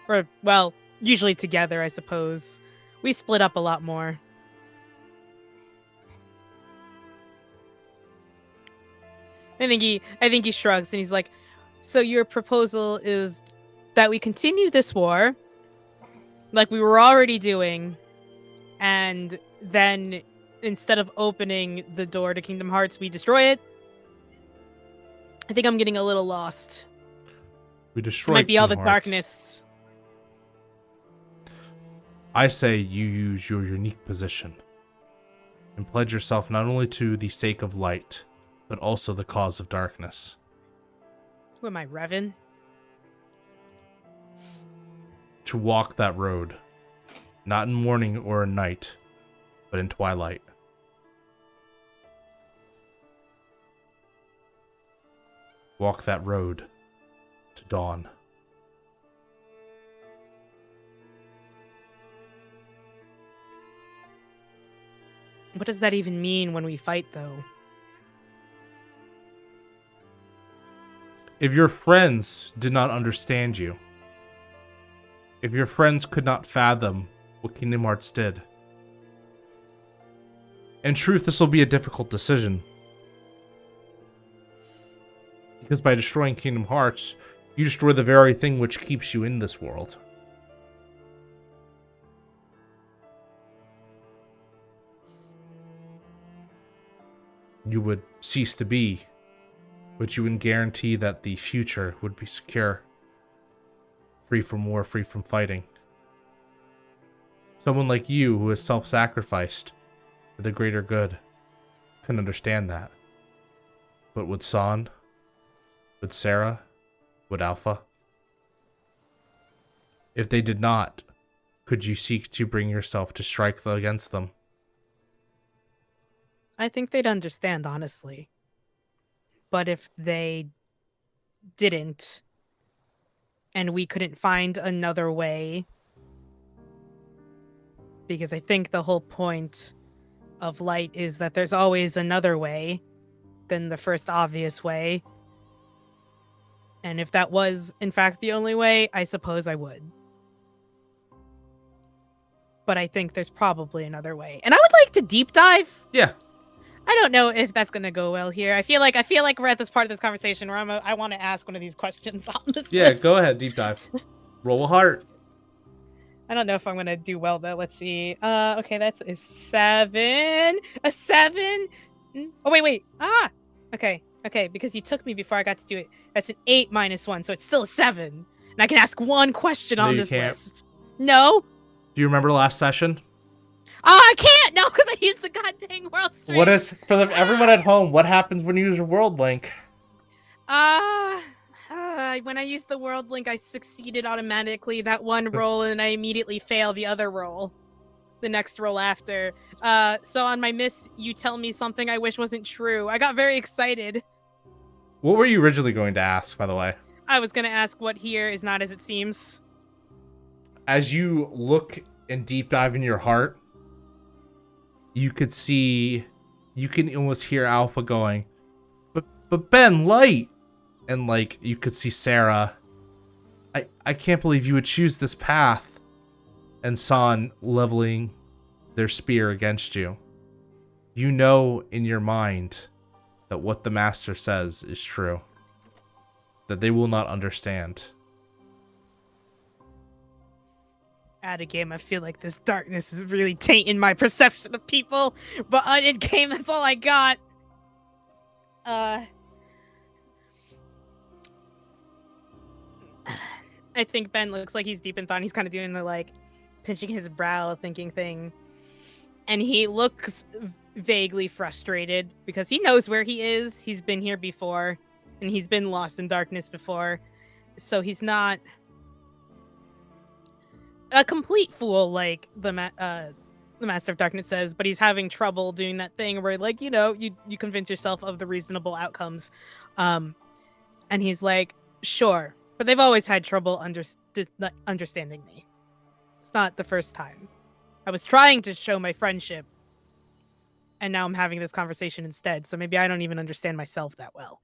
Or, well, usually together, I suppose. We split up a lot more. I think he shrugs and he's like, so your proposal is that we continue this war like we were already doing, and then instead of opening the door to Kingdom Hearts, we destroy it? I think I'm getting a little lost.
We destroy
It might be all the
Kingdom Hearts.
darkness.
I say you use your unique position and pledge yourself not only to the sake of light, but also the cause of darkness.
Who am I, Revan?
To walk that road, not in morning or in night, but in twilight. Walk that road to dawn.
What does that even mean when we fight, though?
If your friends did not understand you, if your friends could not fathom what Kingdom Hearts did, in truth, this will be a difficult decision. Because by destroying Kingdom Hearts, you destroy the very thing which keeps you in this world. You would cease to be, but you would guarantee that the future would be secure free from war, free from fighting. Someone like you who has self-sacrificed for the greater good can understand that. But would San? Would Sarah? Would Alpha? If they did not, could you seek to bring yourself to strike against them?
I think they'd understand, honestly. But if they didn't, and we couldn't find another way, because I think the whole point of light is that there's always another way than the first obvious way. And if that was, in fact, the only way, I suppose I would. But I think there's probably another way. And I would like to deep dive.
Yeah.
I don't know if that's gonna go well here. I feel like we're at this part of this conversation where I want to ask one of these questions on this list.
Go ahead, deep dive. Roll a heart.
I don't know if I'm gonna do well though. Let's see. Okay, that's a 7. A 7. Oh wait. Okay, because you took me before I got to do it. That's an 8 minus 1, so it's still a 7. And I can ask one question on this list. No.
Do you remember last session?
I can't! No, because I used the goddamn world strength.
What is, for everyone at home, what happens when you use your world link?
When I used the world link, I succeeded automatically that one roll, and I immediately fail the other roll. The next roll after. So on my miss, you tell me something I wish wasn't true. I got very excited.
What were you originally going to ask, by the way?
I was going to ask what here is not as it seems.
As you look and deep dive in your heart, you could see, you can almost hear Alpha going, but Ben, light! And like, you could see Sarah, I can't believe you would choose this path. And San leveling their spear against you. You know in your mind that what the Master says is true. That they will not understand.
At a game, I feel like this darkness is really tainting my perception of people, but in game, that's all I got. I think Ben looks like he's deep in thought. He's kind of doing the, like, pinching his brow, thinking thing. And he looks vaguely frustrated because he knows where he is. He's been here before, and he's been lost in darkness before. So he's not a complete fool like the Master of Darkness says, but he's having trouble doing that thing where, like, you convince yourself of the reasonable outcomes. And he's like, sure, but they've always had trouble understanding me. It's not the first time. I was trying to show my friendship, and now I'm having this conversation instead, so maybe I don't even understand myself that well.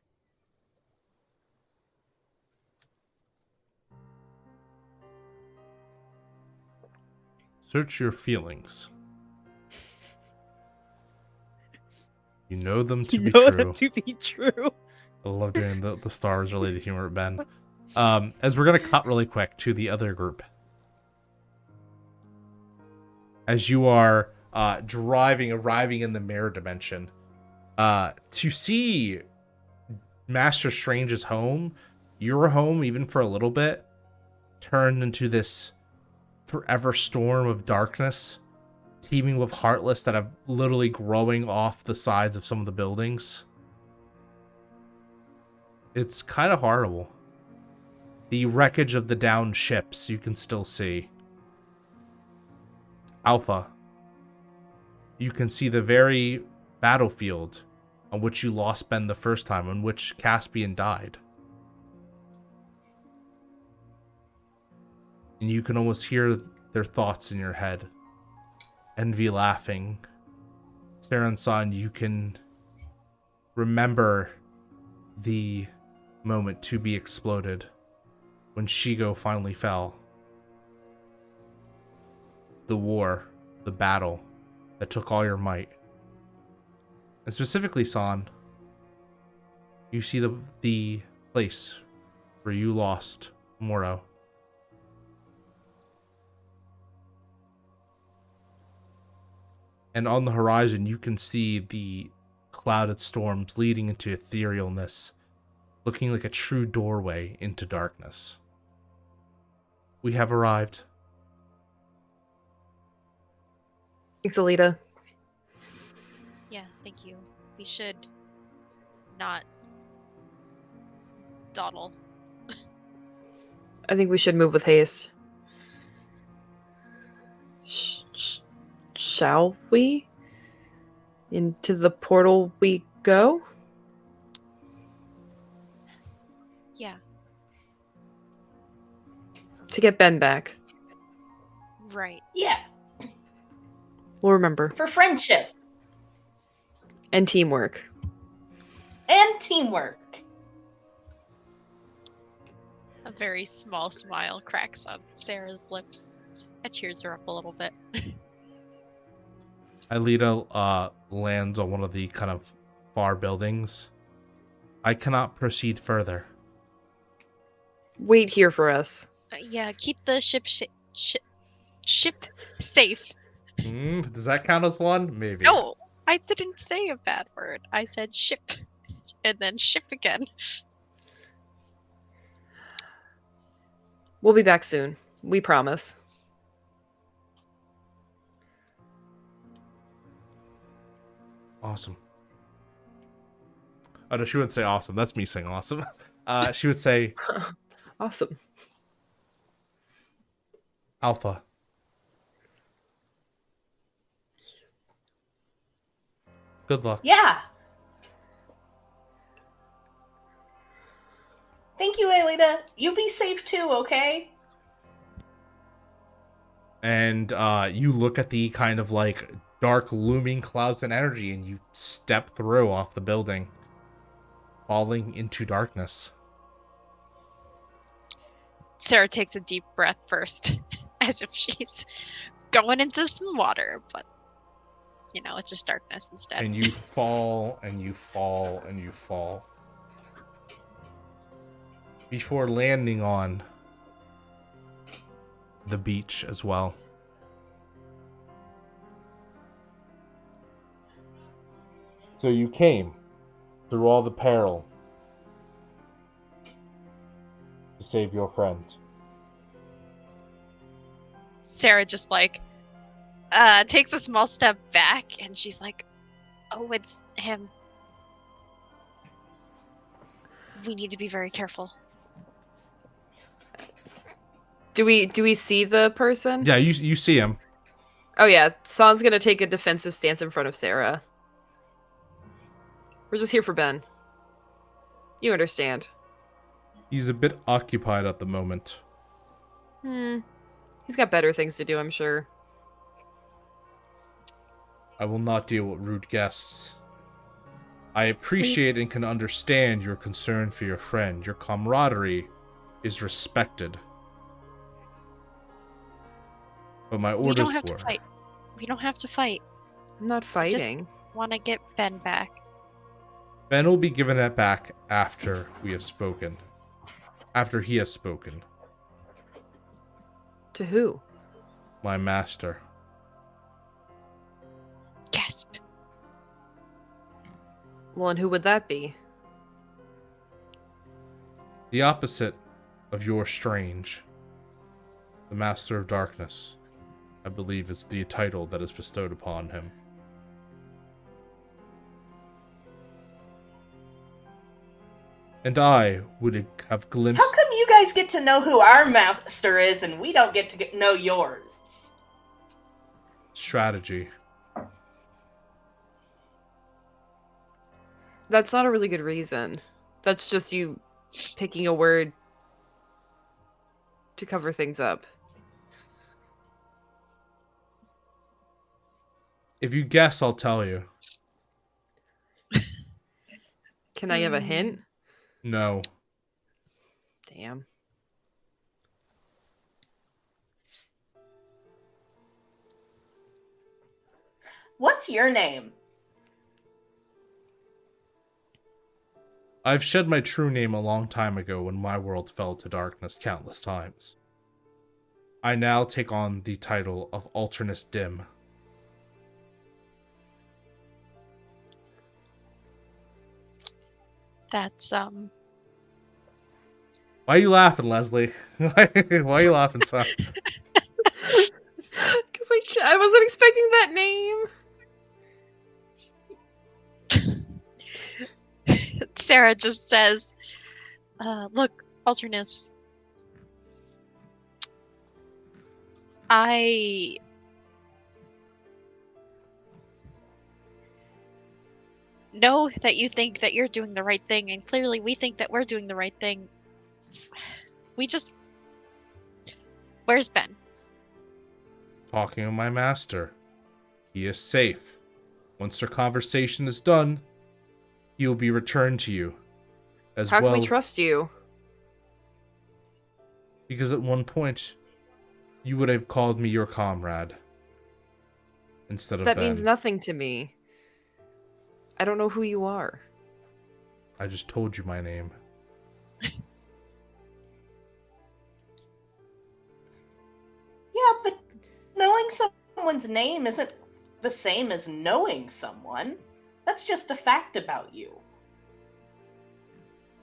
Search your feelings. You know them to be true.
Them to be true.
I love doing the Star Wars related humor, Ben. As we're gonna cut really quick to the other group. As you are arriving in the mirror dimension, to see Master Strange's home, your home, even for a little bit, turned into this forever storm of darkness, teeming with heartless that are literally growing off the sides of some of the buildings. It's kind of horrible. The wreckage of the downed ships you can still see. Alpha, you can see the very battlefield on which you lost Ben the first time, on which Caspian died. And you can almost hear their thoughts in your head. Envy laughing. Sarah and San, you can remember the moment to be exploded when Shigo finally fell. The war, the battle that took all your might. And specifically, San, you see the place where you lost Moro. And on the horizon, you can see the clouded storms leading into etherealness, looking like a true doorway into darkness. We have arrived.
Thanks, Alita.
Yeah, thank you. We should not dawdle.
I think we should move with haste. Shall we? Into the portal we go?
Yeah,
To get Ben back.
right.
Yeah,
We'll remember.
for friendship
And teamwork.
and teamwork.
A very small smile cracks on Sarah's lips. That cheers her up a little bit.
Alita lands on one of the kind of far buildings. I cannot proceed further.
Wait here for us.
Yeah, keep the ship safe.
Does that count as one? Maybe.
No, I didn't say a bad word. I said ship, and then ship again.
We'll be back soon. We promise.
Awesome. Oh no, she wouldn't say awesome. That's me saying awesome. She would say
Awesome.
Alpha. Good luck.
Yeah. Thank you, Alita. You be safe too, okay?
And you look at the kind of like dark looming clouds and energy, and you step through off the building, falling into darkness.
Sarah takes a deep breath first, as if she's going into some water, but you know, it's just darkness instead.
And you fall, and you fall, and you fall. Before landing on the beach as well. So you came through all the peril to save your friend.
Sarah just like takes a small step back, and she's like, "Oh, it's him. We need to be very careful."
Do we see the person?
Yeah, you see him.
Oh yeah, San's gonna take a defensive stance in front of Sarah. We're just here for Ben. You understand.
He's a bit occupied at the moment.
He's got better things to do, I'm sure.
I will not deal with rude guests. I appreciate and can understand your concern for your friend. Your camaraderie is respected. But my orders
We don't have
were...
to fight. We don't have to fight.
I'm not fighting.
Want to get Ben back.
Ben will be given it back after we have spoken. After he has spoken.
To who?
My master.
Gasp.
Well, and who would that be?
The opposite of your strange. The Master of Darkness, I believe, is the title that is bestowed upon him. And I would have glimpsed...
How come you guys get to know who our master is and we don't get to know yours?
strategy.
That's not a really good reason. That's just you picking a word to cover things up.
If you guess, I'll tell you.
Can I have a hint?
No.
Damn.
What's your name?
I've shed my true name a long time ago when my world fell to darkness countless times. I now take on the title of Alternus Dim.
That's
Why are you laughing, Leslie? Why are you laughing, son?
Because I wasn't expecting that name.
Sarah just says, look, Alternus, I know that you think that you're doing the right thing, and clearly we think that we're doing the right thing. Where's Ben?
Talking to my master. He is safe. Once their conversation is done, he will be returned to you.
How can we trust you?
Because at one point, you would have called me your comrade. Instead of
That
Ben.
means nothing to me. I don't know who you are.
I just told you my name.
Yeah, but knowing someone's name isn't the same as knowing someone. That's just a fact about you.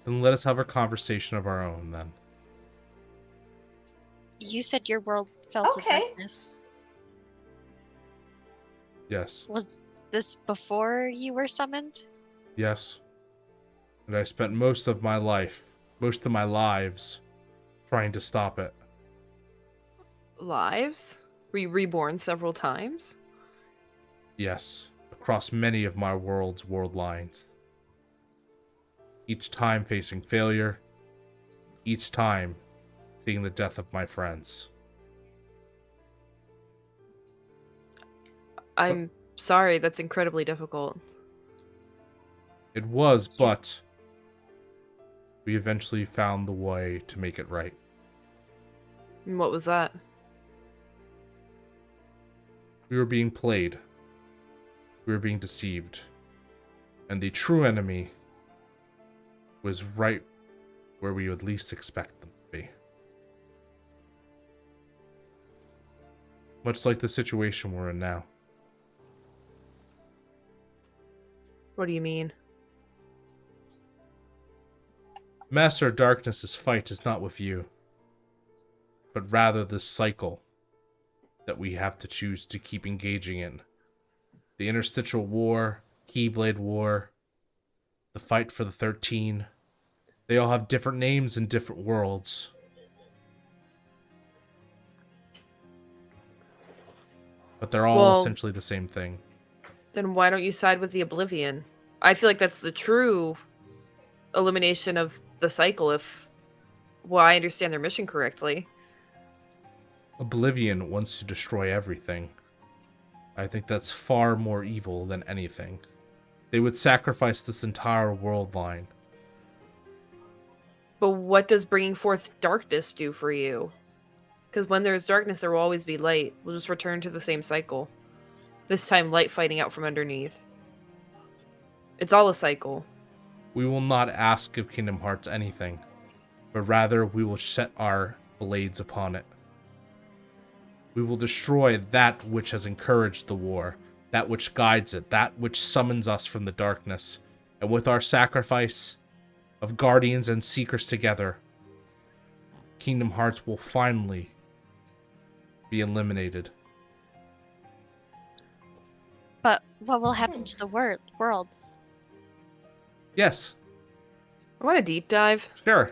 Then let us have a conversation of our own, then.
You said your world fell to
Okay.
darkness.
Yes.
Was this before you were summoned?
Yes. And I spent most of my lives, trying to stop it.
Lives? Were you reborn several times?
Yes. Across many of my world's world lines. Each time facing failure. Each time seeing the death of my friends.
I'm sorry, that's incredibly difficult.
It was, but we eventually found the way to make it right.
And what was that?
We were being played. We were being deceived. And the true enemy was right where we would least expect them to be. Much like the situation we're in now.
What do you mean?
Master of Darkness's fight is not with you, but rather this cycle that we have to choose to keep engaging in. The Interstitial War, Keyblade War, the fight for the 13. They all have different names in different worlds. But they're all essentially the same thing.
Then why don't you side with the Oblivion? I feel like that's the true elimination of the cycle if, well, I understand their mission correctly.
Oblivion wants to destroy everything. I think that's far more evil than anything. They would sacrifice this entire world line.
But what does bringing forth darkness do for you? Because when there's darkness, there will always be light. We'll just return to the same cycle. This time, light fighting out from underneath. It's all a cycle.
We will not ask of Kingdom Hearts anything, but rather we will set our blades upon it. We will destroy that which has encouraged the war, that which guides it, that which summons us from the darkness. And with our sacrifice of guardians and seekers together, Kingdom Hearts will finally be eliminated.
But what will happen to the worlds?
Yes,
I want a deep dive.
sure.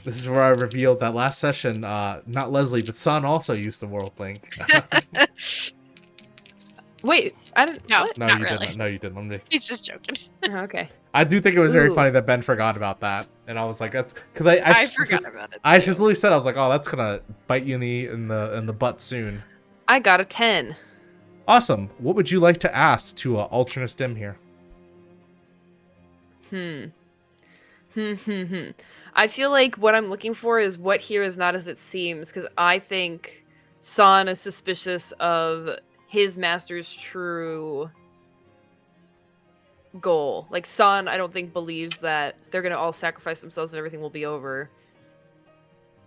This is where I revealed that last session, not Leslie, but Son also used the World Link.
Wait, I didn't.
No,
what?
No,
not
you
really.
didn't. No, you didn't.
He's just joking.
Oh, okay.
I do think it was very
Ooh.
funny that Ben forgot about that, and I was like, "That's because
I forgot about it.
I
too.
just literally said, I was like, oh, that's gonna bite you in the butt soon."
I got a 10.
Awesome. What would you like to ask to Alternus Dim here?
I feel like what I'm looking for is what here is not as it seems, because I think San is suspicious of his master's true goal. Like, San, I don't think believes that they're going to all sacrifice themselves and everything will be over.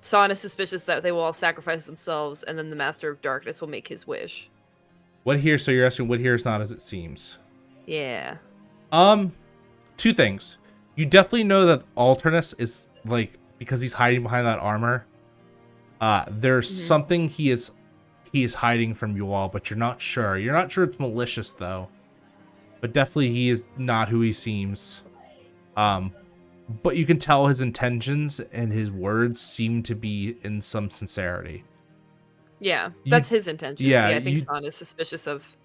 San is suspicious that they will all sacrifice themselves and then the Master of Darkness will make his wish.
What here? So you're asking what here is not as it seems.
Yeah.
Two things. You definitely know that Alternus is, like, because he's hiding behind that armor, there's something he is hiding from you all, but you're not sure. You're not sure it's malicious, though. But definitely he is not who he seems. But you can tell his intentions and his words seem to be in some sincerity.
Yeah, that's his intentions.
yeah,
Yeah, I think San is suspicious of...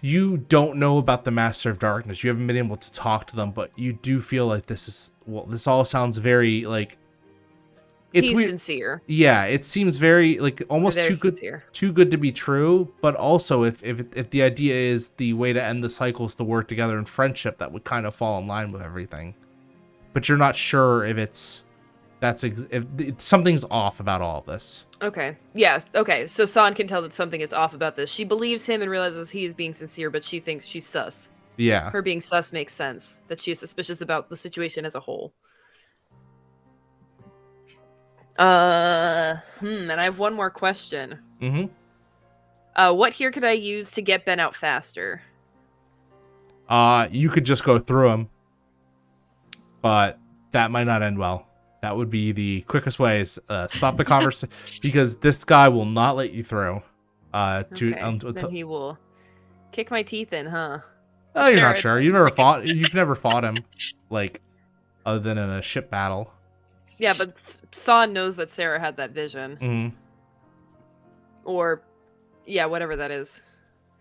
You don't know about the Master of Darkness. You haven't been able to talk to them, but you do feel like this is... Well, this all sounds very, like... It's
He's
weird.
sincere.
Yeah, it seems very, like, almost
They're
too good to be true. But also, if the idea is the way to end the cycle is to work together in friendship, that would kind of fall in line with everything. But you're not sure if something's off about all of this.
Okay. Yeah. Okay. So San can tell that something is off about this. She believes him and realizes he is being sincere, but she thinks she's sus.
Yeah.
Her being sus makes sense. That she is suspicious about the situation as a whole. And I have one more question. What here could I use to get Ben out faster?
You could just go through him, but that might not end well. That would be the quickest way. Is stop the conversation because this guy will not let you through.
Then he will kick my teeth in, huh?
Oh, you're not sure. You've never fought him, like, other than in a ship battle.
Yeah, but San knows that Sarah had that vision. Or, yeah, whatever that is.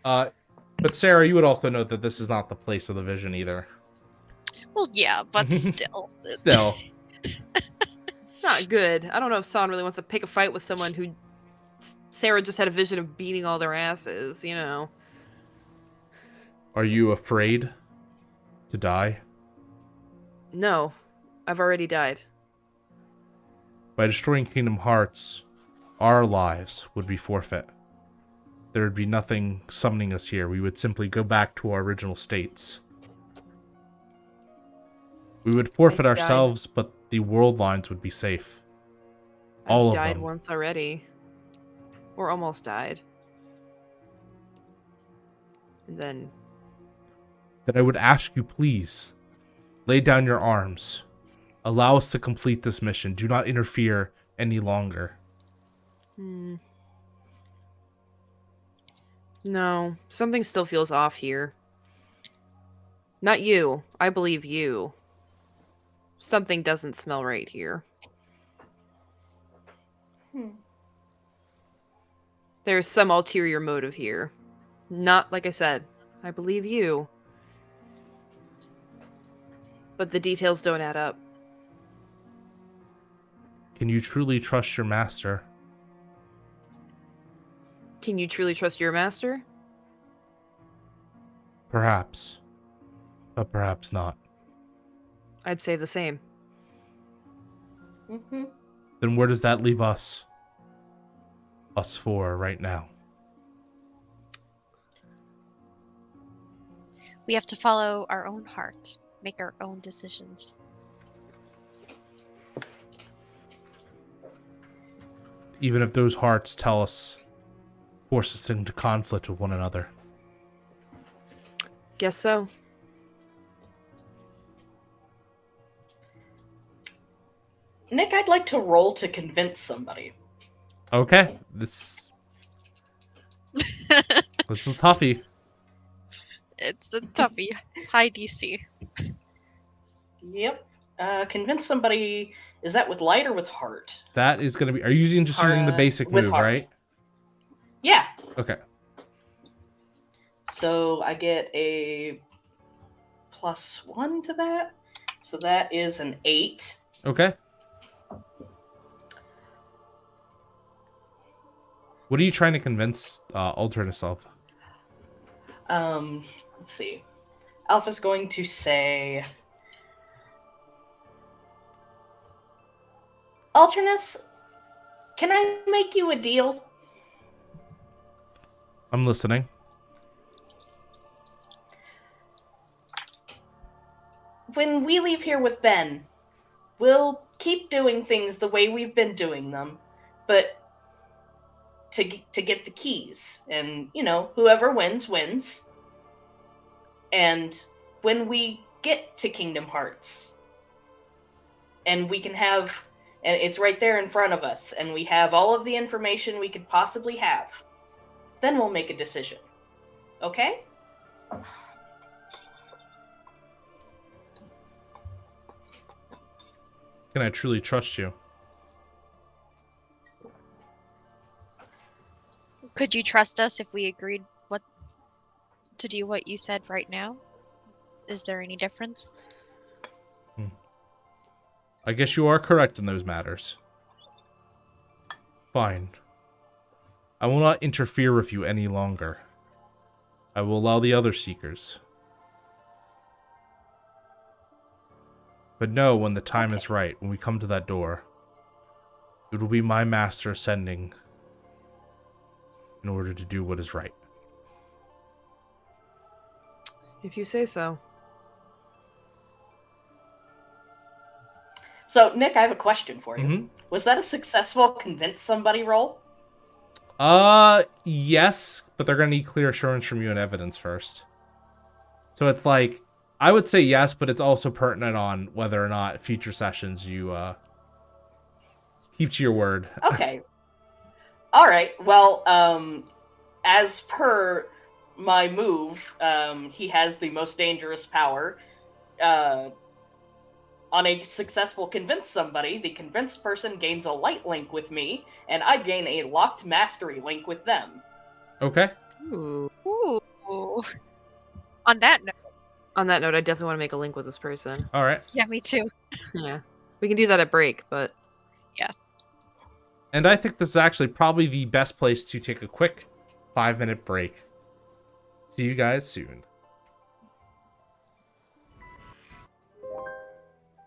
But Sarah, you would also know that this is not the place of the vision either.
Well, yeah, but still.
Still.
Not good. I don't know if San really wants to pick a fight with someone who Sarah just had a vision of beating all their asses, you know.
Are you afraid to die?
No, I've already died.
By destroying Kingdom Hearts, our lives would be forfeit. There would be nothing summoning us here. We would simply go back to our original states. We would forfeit ourselves, but the world lines would be safe. All of them.
I've died once already. Or almost died. And then
I would ask you, please, lay down your arms. Allow us to complete this mission. Do not interfere any longer.
No, something still feels off here. Not you. I believe you. Something doesn't smell right here. There's some ulterior motive here. Not, like I said, I believe you. But the details don't add up.
Can you truly trust your master?
Can you truly trust your master?
Perhaps. But perhaps not.
I'd say the same.
Then where does that leave us? Us four right now.
We have to follow our own hearts, make our own decisions.
Even if those hearts tell us, force us into conflict with one another.
Guess so.
Nick, I'd like to roll to convince somebody.
Okay, this is a toughie.
It's a toughie. High DC.
Yep. Convince somebody. Is that with light or with heart?
That is going to be... Are you using the basic
with
move,
heart.
right?
Yeah.
Okay.
So I get a +1 to that. So that is an 8.
Okay. What are you trying to convince Alternus of?
Let's see. Alpha's going to say... Alternus, can I make you a deal?
I'm listening.
When we leave here with Ben, we'll keep doing things the way we've been doing them, but to get the keys. And, you know, whoever wins, wins. And when we get to Kingdom Hearts, and we can have, and it's right there in front of us, and we have all of the information we could possibly have. Then we'll make a decision. Okay?
Can I truly trust you?
Could you trust us if we agreed to do what you said right now? Is there any difference?
I guess you are correct in those matters. Fine. I will not interfere with you any longer. I will allow the other seekers. But know when the time is right, when we come to that door, it will be my master ascending in order to do what is right.
If you say so.
So, Nick, I have a question for you.
Mhm.
Was that a successful convince somebody roll?
Yes, but they're gonna need clear assurance from you and evidence first. So it's like, I would say yes, but it's also pertinent on whether or not future sessions you, keep to your word.
Okay. All right. Well, as per my move, he has the most dangerous power. On a successful convince somebody, the convinced person gains a light link with me, and I gain a locked mastery link with them.
Okay.
Ooh.
Ooh. On that note,
On that note, I definitely want to make a link with this person.
All right.
yeah, me too.
Yeah. We can do that at break, but
And I think this is actually probably the best place to take a quick 5-minute break. See you guys soon.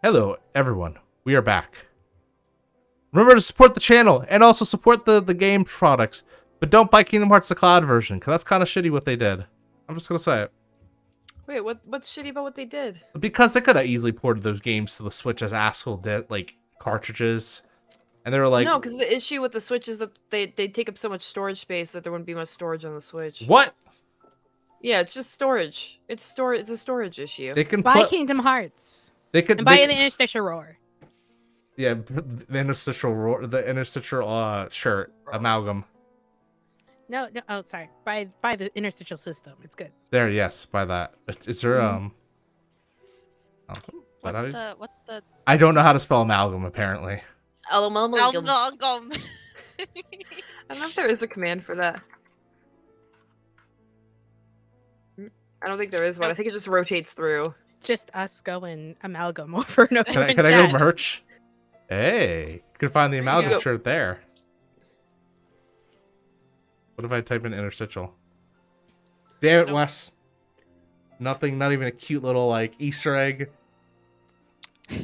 Hello, everyone. We are back. Remember to support the channel and also support the game products. But don't buy Kingdom Hearts the Cloud version, because that's kind of shitty what they did. I'm just going to say it.
wait, what's shitty about what they did?
Because they could have easily ported those games to the Switch as Asshole did, like, cartridges. And they were like,
No, because the issue with the Switch is that they take up so much storage space that there wouldn't be much storage on the Switch.
what?
Yeah, it's just storage. It's a storage issue.
They can
Buy
put...
Kingdom Hearts.
They could...
And buy
they-
the Interstitial Roar.
Yeah, the interstitial shirt amalgam.
No, oh, sorry. Buy the Interstitial system. It's good.
There, yes, by that. Is there amalgam?
What's the
I don't know how to spell amalgam. Apparently,
Amalgam.
amalgam?
I don't know if there is a command for that. I don't think there is one. I think it just rotates through.
Just us going amalgam over and over.
can I
in
go
chat.
merch? Hey, you can find the amalgam
go.
shirt there. What if I type in interstitial? Damn it,
Nope.
Wes. Nothing. Not even a cute little like Easter egg.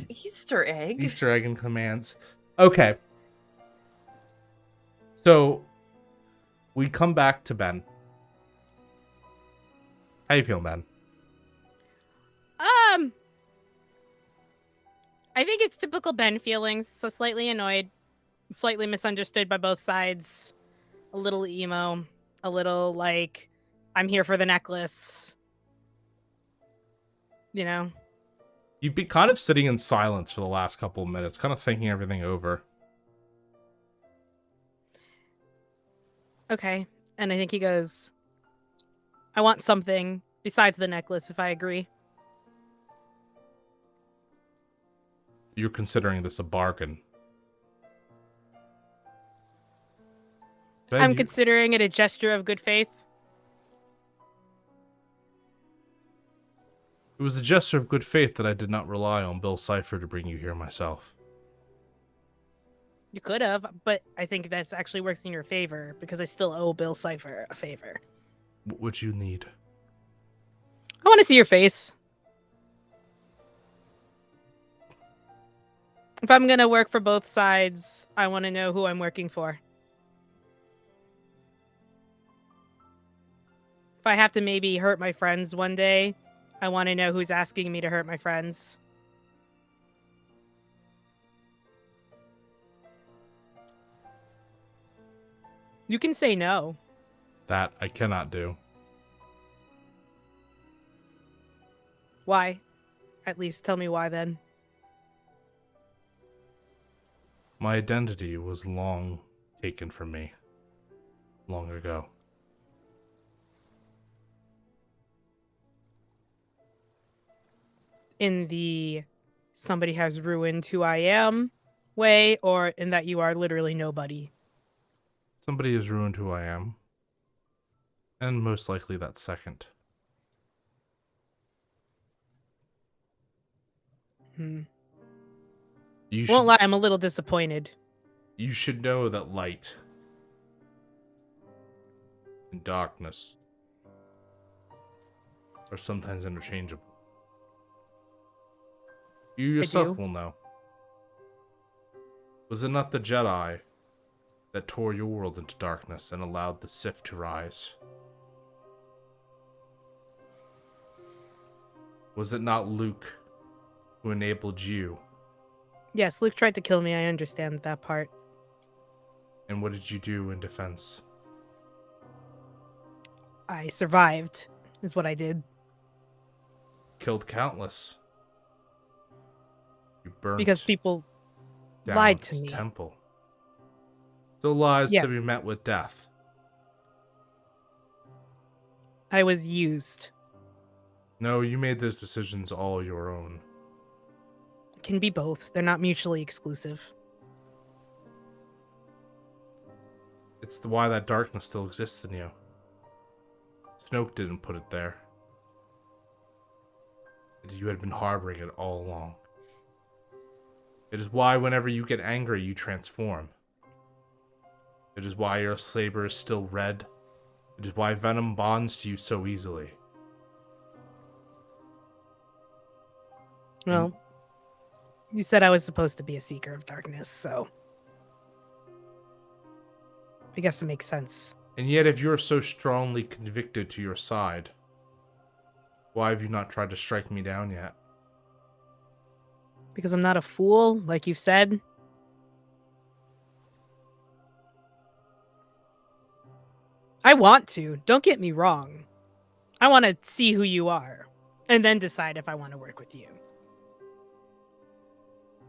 Easter egg?
Easter egg in commands. Okay. So we come back to Ben. How you feeling, Ben?
I think it's typical Ben feelings. So slightly annoyed, slightly misunderstood by both sides, a little emo, a little like, I'm here for the necklace. You know?
You've been kind of sitting in silence for the last couple of minutes, kind of thinking everything over.
Okay. And I think he goes, I want something besides the necklace if I agree.
You're considering this a bargain. Ben,
I'm
you-
considering it a gesture of good faith.
It was a gesture of good faith that I did not rely on Bill Cipher to bring you here myself.
You could have, but I think that's actually works in your favor because I still owe Bill Cipher a favor.
What would you need?
I want to see your face. If I'm going to work for both sides, I want to know who I'm working for. If I have to maybe hurt my friends one day, I want to know who's asking me to hurt my friends. You can say no.
That I cannot do.
Why? At least tell me why then.
My identity was long taken from me. Long ago.
In the somebody has ruined who I am way, or in that you are literally nobody?
Somebody has ruined who I am. And most likely that second. You
Won't
should,
lie, I'm a little disappointed.
you should know that light and darkness are sometimes interchangeable. You yourself
do.
will know. Was it not the Jedi that tore your world into darkness and allowed the Sith to rise? Was it not Luke who enabled you?
Yes, Luke tried to kill me. I understand that part.
And what did you do in defense?
I survived, is what I did.
Killed countless. You burned
Because people
down
lied to
his
me.
temple. Still lies
Yeah.
to be met with death.
I was used.
No, you made those decisions all your own.
Can be both. They're not mutually exclusive.
It's why that darkness still exists in you. Snoke didn't put it there. And you had been harboring it all along. It is why whenever you get angry, you transform. It is why your saber is still red. It is why venom bonds to you so easily.
Well, you said I was supposed to be a seeker of darkness, so I guess it makes sense.
And yet, if you're so strongly convicted to your side, why have you not tried to strike me down yet?
Because I'm not a fool, like you've said. I want to. Don't get me wrong. I want to see who you are, and then decide if I want to work with you.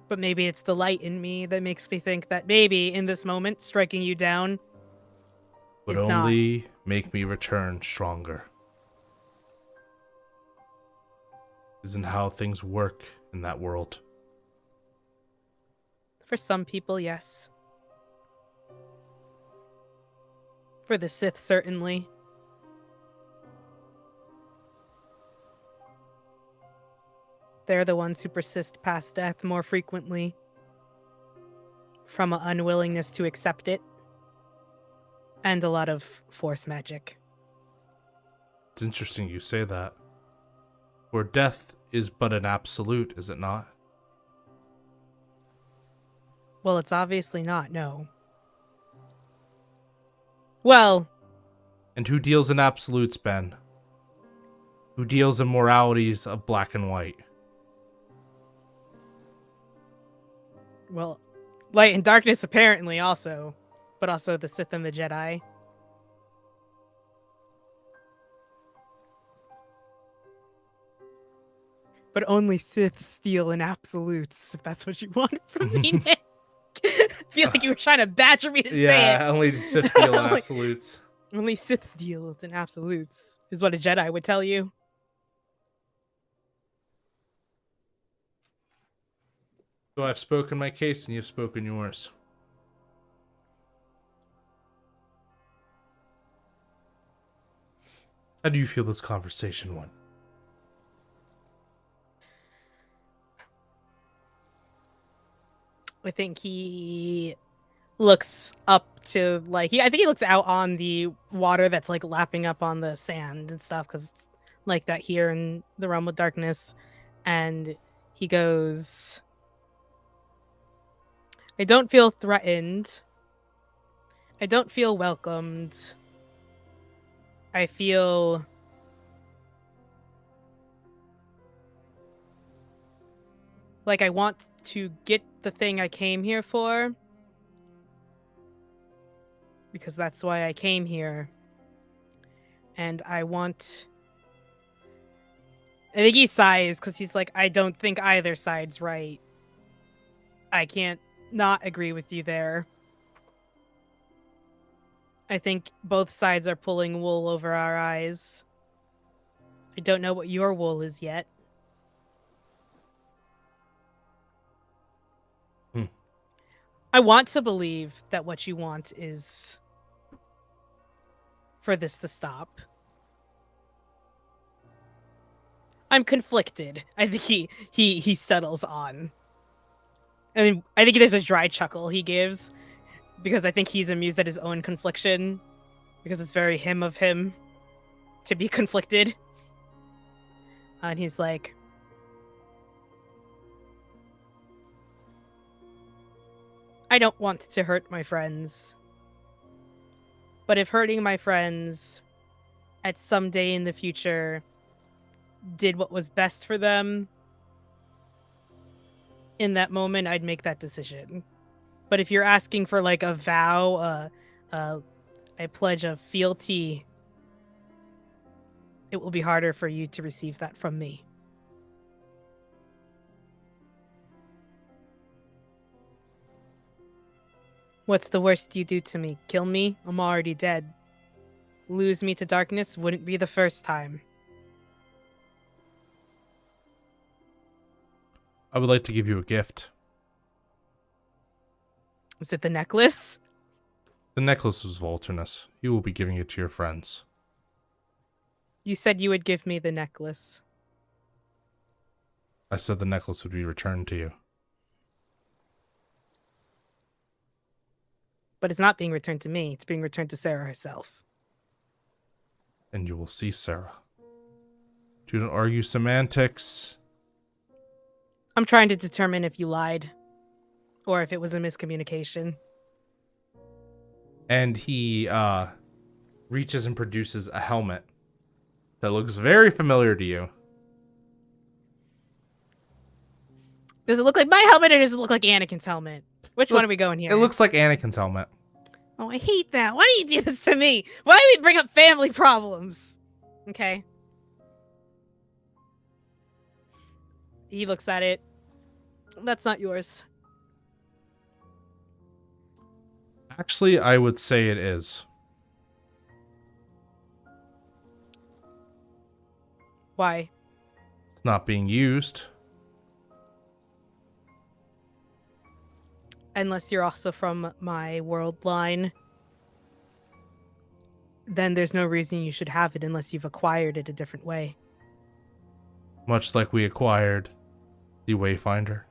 But maybe it's the light in me that makes me think that maybe in this moment, striking you down
Would
is not.
only make me return stronger. Isn't how things work in that world.
For some people, yes. For the Sith, certainly. They're the ones who persist past death more frequently. From an unwillingness to accept it. And a lot of force magic.
It's interesting you say that. For death is but an absolute, is it not?
Well, it's obviously not, no. Well,
And who deals in absolutes, Ben? Who deals in moralities of black and white?
well, light and darkness apparently also. But also the Sith and the Jedi. But only Siths deal in absolutes, if that's what you want from me, Nick. I feel like you were trying to badger me to say it.
Only Sith deal in
Like-
absolutes.
Only Siths deal in absolutes, is what a Jedi would tell you.
So I've spoken my case and you've spoken yours. How do you feel this conversation went?
I think he looks up to, like, I think he looks out on the water that's, like, lapping up on the sand and stuff, because it's like that here in the Realm of Darkness. And he goes, I don't feel threatened. I don't feel welcomed. I feel like I want to get the thing I came here for. Because that's why I came here. And I think he sighs because he's like, I don't think either side's right. I can't not agree with you there. I think both sides are pulling wool over our eyes. I don't know what your wool is yet. I want to believe that what you want is for this to stop. I'm conflicted. I think he settles on. I mean, I think there's a dry chuckle he gives because I think he's amused at his own confliction because it's very him of him to be conflicted. And he's like, I don't want to hurt my friends. But if hurting my friends at some day in the future did what was best for them, in that moment, I'd make that decision. But if you're asking for like a vow, a pledge of fealty, it will be harder for you to receive that from me. What's the worst you do to me? Kill me? I'm already dead. Lose me to darkness wouldn't be the first time.
I would like to give you a gift.
Is it the necklace?
The necklace was Volturnus. You will be giving it to your friends.
You said you would give me the necklace.
I said the necklace would be returned to you.
But it's not being returned to me. It's being returned to Sarah herself.
And you will see Sarah. Do not argue semantics.
I'm trying to determine if you lied. Or if it was a miscommunication.
And he reaches and produces a helmet that looks very familiar to you.
Does it look like my helmet or does it look like Anakin's helmet? Which one are we going here?
It looks like Anakin's helmet.
Oh, I hate that. Why do you do this to me? Why do we bring up family problems? Okay. He looks at it. That's not yours.
Actually, I would say it is.
Why?
It's not being used.
Unless you're also from my world line. Then there's no reason you should have it unless you've acquired it a different way.
Much like we acquired the Wayfinder.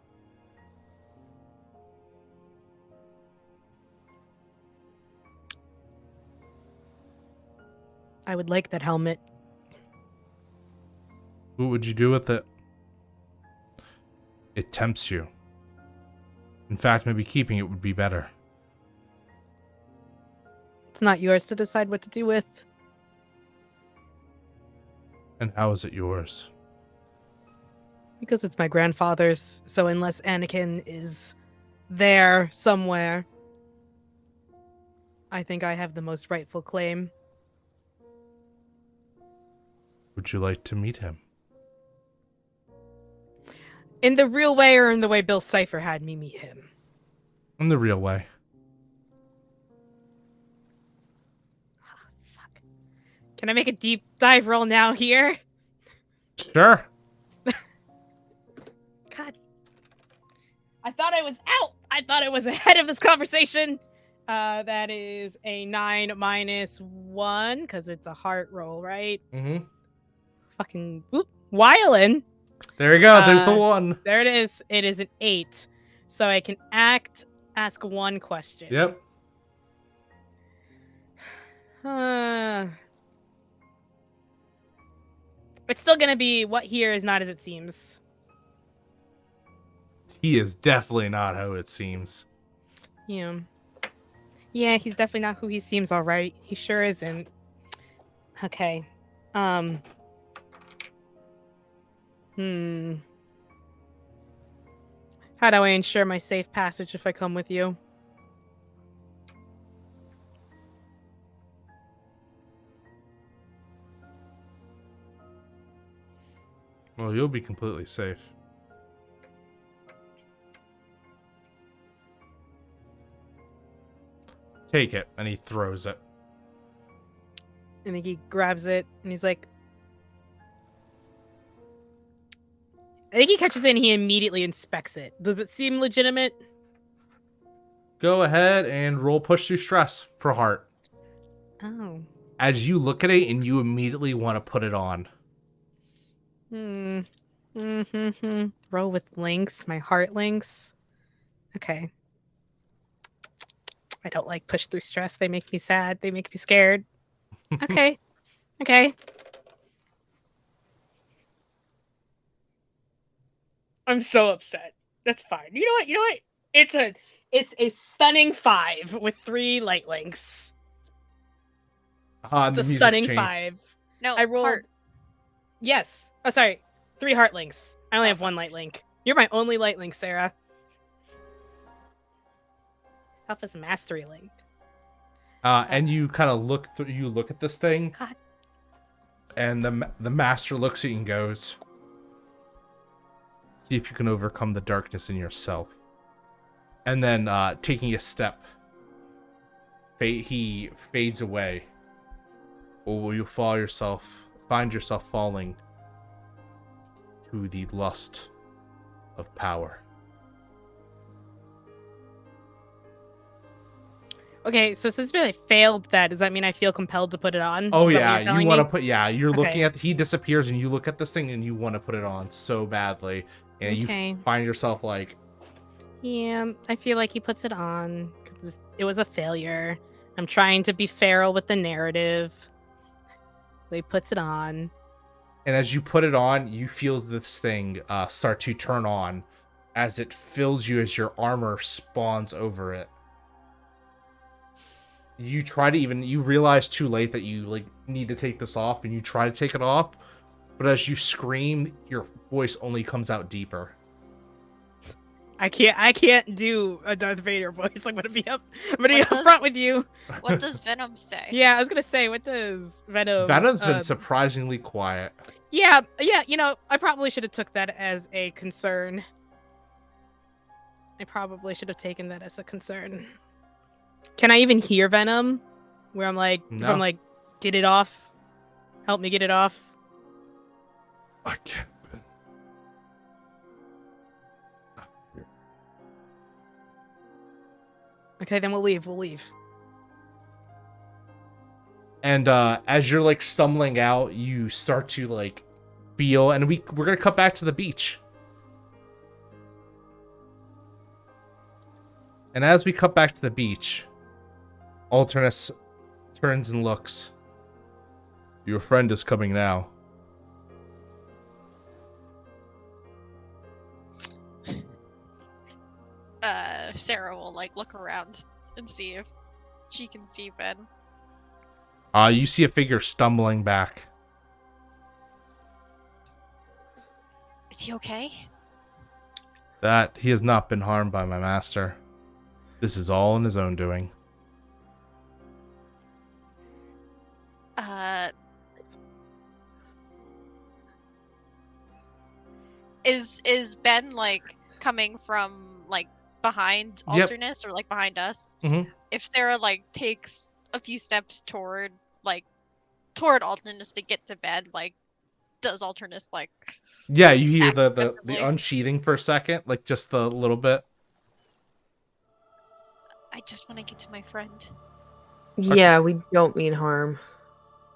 I would like that helmet.
What would you do with it? It tempts you. In fact, maybe keeping it would be better.
It's not yours to decide what to do with.
And how is it yours?
Because it's my grandfather's, so unless Anakin is there somewhere, I think I have the most rightful claim.
Would you like to meet him?
In the real way or in the way Bill Cipher had me meet him?
In the real way.
Oh, fuck. Can I make a deep dive roll now here?
Sure.
God. I thought I was out. I thought I was ahead of this conversation. That is a 9 minus 1, because it's a heart roll, right?
Mm-hmm.
Fucking whoop. Wylan.
There you go. There's the one.
There it is. It is an 8. So I can ask one question.
Yep.
It's still going to be what here is not as it seems.
He is definitely not how it seems.
Yeah. Yeah, he's definitely not who he seems, all right. He sure isn't. Okay. How do I ensure my safe passage if I come with you?
Well, you'll be completely safe. Take it. And he throws it.
I think he grabs it and he's like, I think he catches it and he immediately inspects it. Does it seem legitimate?
Go ahead and roll push through stress for heart.
Oh.
As you look at it and you immediately want to put it on.
Roll with links, my heart links. Okay. I don't like push through stress. They make me sad. They make me scared. Okay. Okay. I'm so upset. That's fine. You know what? You know what? It's a stunning 5 with 3 light links. It's
The
a
music
stunning
changed.
5.
No,
I rolled.
heart.
Yes. Oh, sorry. 3 heart links. I only have 1 light link. You're my only light link, Sarah. Tough as mastery link.
And you kind of look through. You look at this thing,
God.
and the master looks at you and goes, "See if you can overcome the darkness in yourself." And then, taking a step, he fades away. Or will you find yourself falling to the lust of power?
Okay, so since I failed that, does that mean I feel compelled to put it on?
Oh
Is that what
yeah,
you're
you
telling
want to
me?
put you're looking
Okay.
at he disappears and you look at this thing and you want to put it on so badly and
Okay.
you find yourself like,
Yeah, I feel like he puts it on because it was a failure. I'm trying to be feral with the narrative. So he puts it on.
and as you put it on, you feel this thing start to turn on as it fills you as your armor spawns over it. You try to you realize too late that you like need to take this off and you try to take it off, but as you scream, your voice only comes out deeper.
I can't do a Darth Vader voice. I'm gonna be up
What does-
front with you.
What does Venom say?
Yeah, I was gonna say, what does Venom?
Venom's been surprisingly quiet.
Yeah, you know, I probably should have took that as a concern. I probably should have taken that as a concern. Can I even hear Venom? Where I'm like, if
No.
I'm like, get it off. Help me get it off.
I can't.
Okay, then we'll leave. We'll leave.
And as you're like stumbling out, you start to like feel, and we're gonna cut back to the beach. And as we cut back to the beach, Alternus turns and looks. Your friend is coming now.
Sarah will like look around and see if she can see Ben.
You see a figure stumbling back.
Is he okay?
That he has not been harmed by my master. This is all in his own doing.
Is Ben like coming from like behind
Yep.
Alternus or like behind us?
Mhm.
If Sarah like takes a few steps toward Alternus to get to Ben, like does Alternus like
Yeah, you hear
act
the
defensively?
unsheathing for a second, like just a little bit.
I just want to get to my friend.
Yeah, we don't mean harm.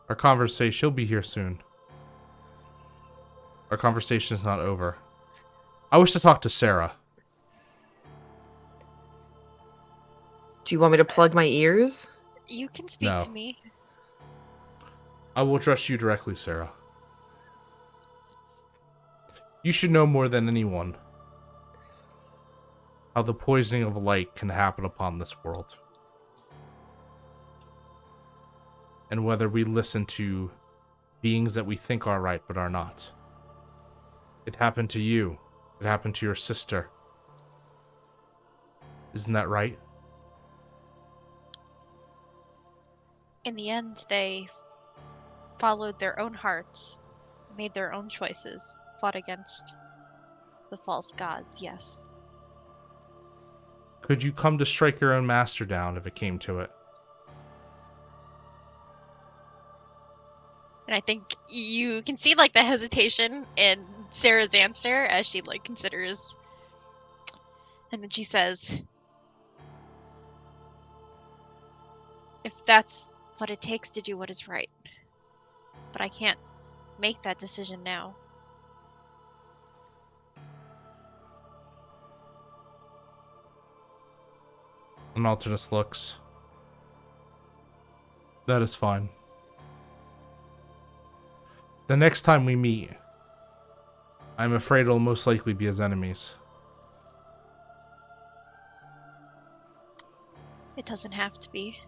Our conversation, she'll be here soon. Our conversation is not over. I wish to talk to Sarah.
Do you want me to plug my ears?
You can speak
No.
to me.
I will address you directly, Sarah. You should know more than anyone how the poisoning of light can happen upon this world. And whether we listen to beings that we think are right but are not. It happened to you. It happened to your sister. Isn't that right?
In the end, they followed their own hearts, made their own choices, fought against the false gods, yes.
Could you come to strike your own master down if it came to it?
And I think you can see like the hesitation in Sarah's answer as she like considers. And then she says, if that's what it takes to do what is right. But I can't make that decision now.
And Alternus looks. That is fine. The next time we meet, I'm afraid it'll most likely be as enemies.
It doesn't have to be.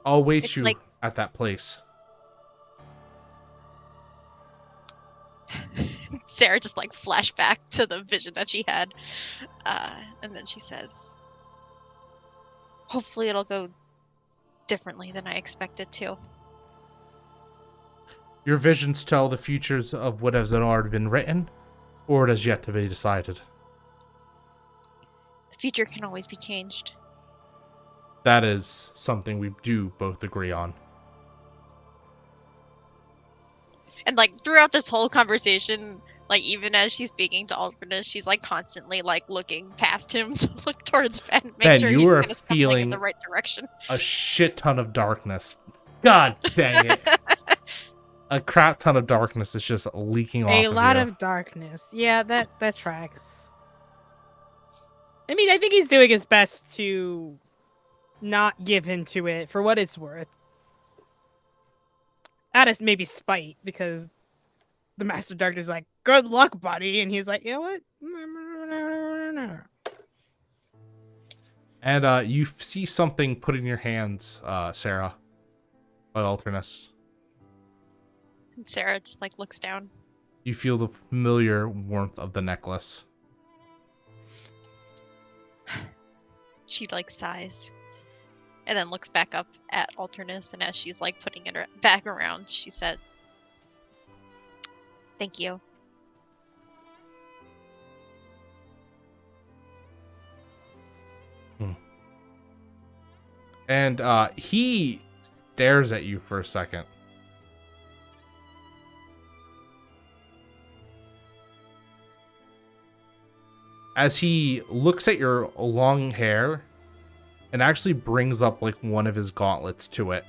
I'll wait
It's
you
like-
at that place.
Sarah just like flashback to the vision that she had. And then she says, hopefully it'll go differently than I expect it to.
Your visions tell the futures of what has already been written, or it has yet to be decided.
The future can always be changed.
That is something we do both agree on.
And like throughout this whole conversation, like even as she's speaking to Alternus, she's like constantly like looking past him to look towards Ben, make
Ben,
sure
you
he's
are
kind of stumbling
feeling
in the right direction.
A shit ton of darkness. God dang it. A crap ton of darkness is just leaking off
A
of
lot
you.
of darkness. Yeah, that tracks. I mean, I think he's doing his best to not give into it for what it's worth. Out of maybe spite, because the Master of Darkness is like, good luck, buddy. And he's like, you know what?
And you see something put in your hands, Sarah, by Alternus.
And Sarah just like looks down.
You feel the familiar warmth of the necklace.
She like sighs. And then looks back up at Alternus, and as she's like putting it back around, she said, thank you.
And he stares at you for a second. As he looks at your long hair and actually brings up like one of his gauntlets to it.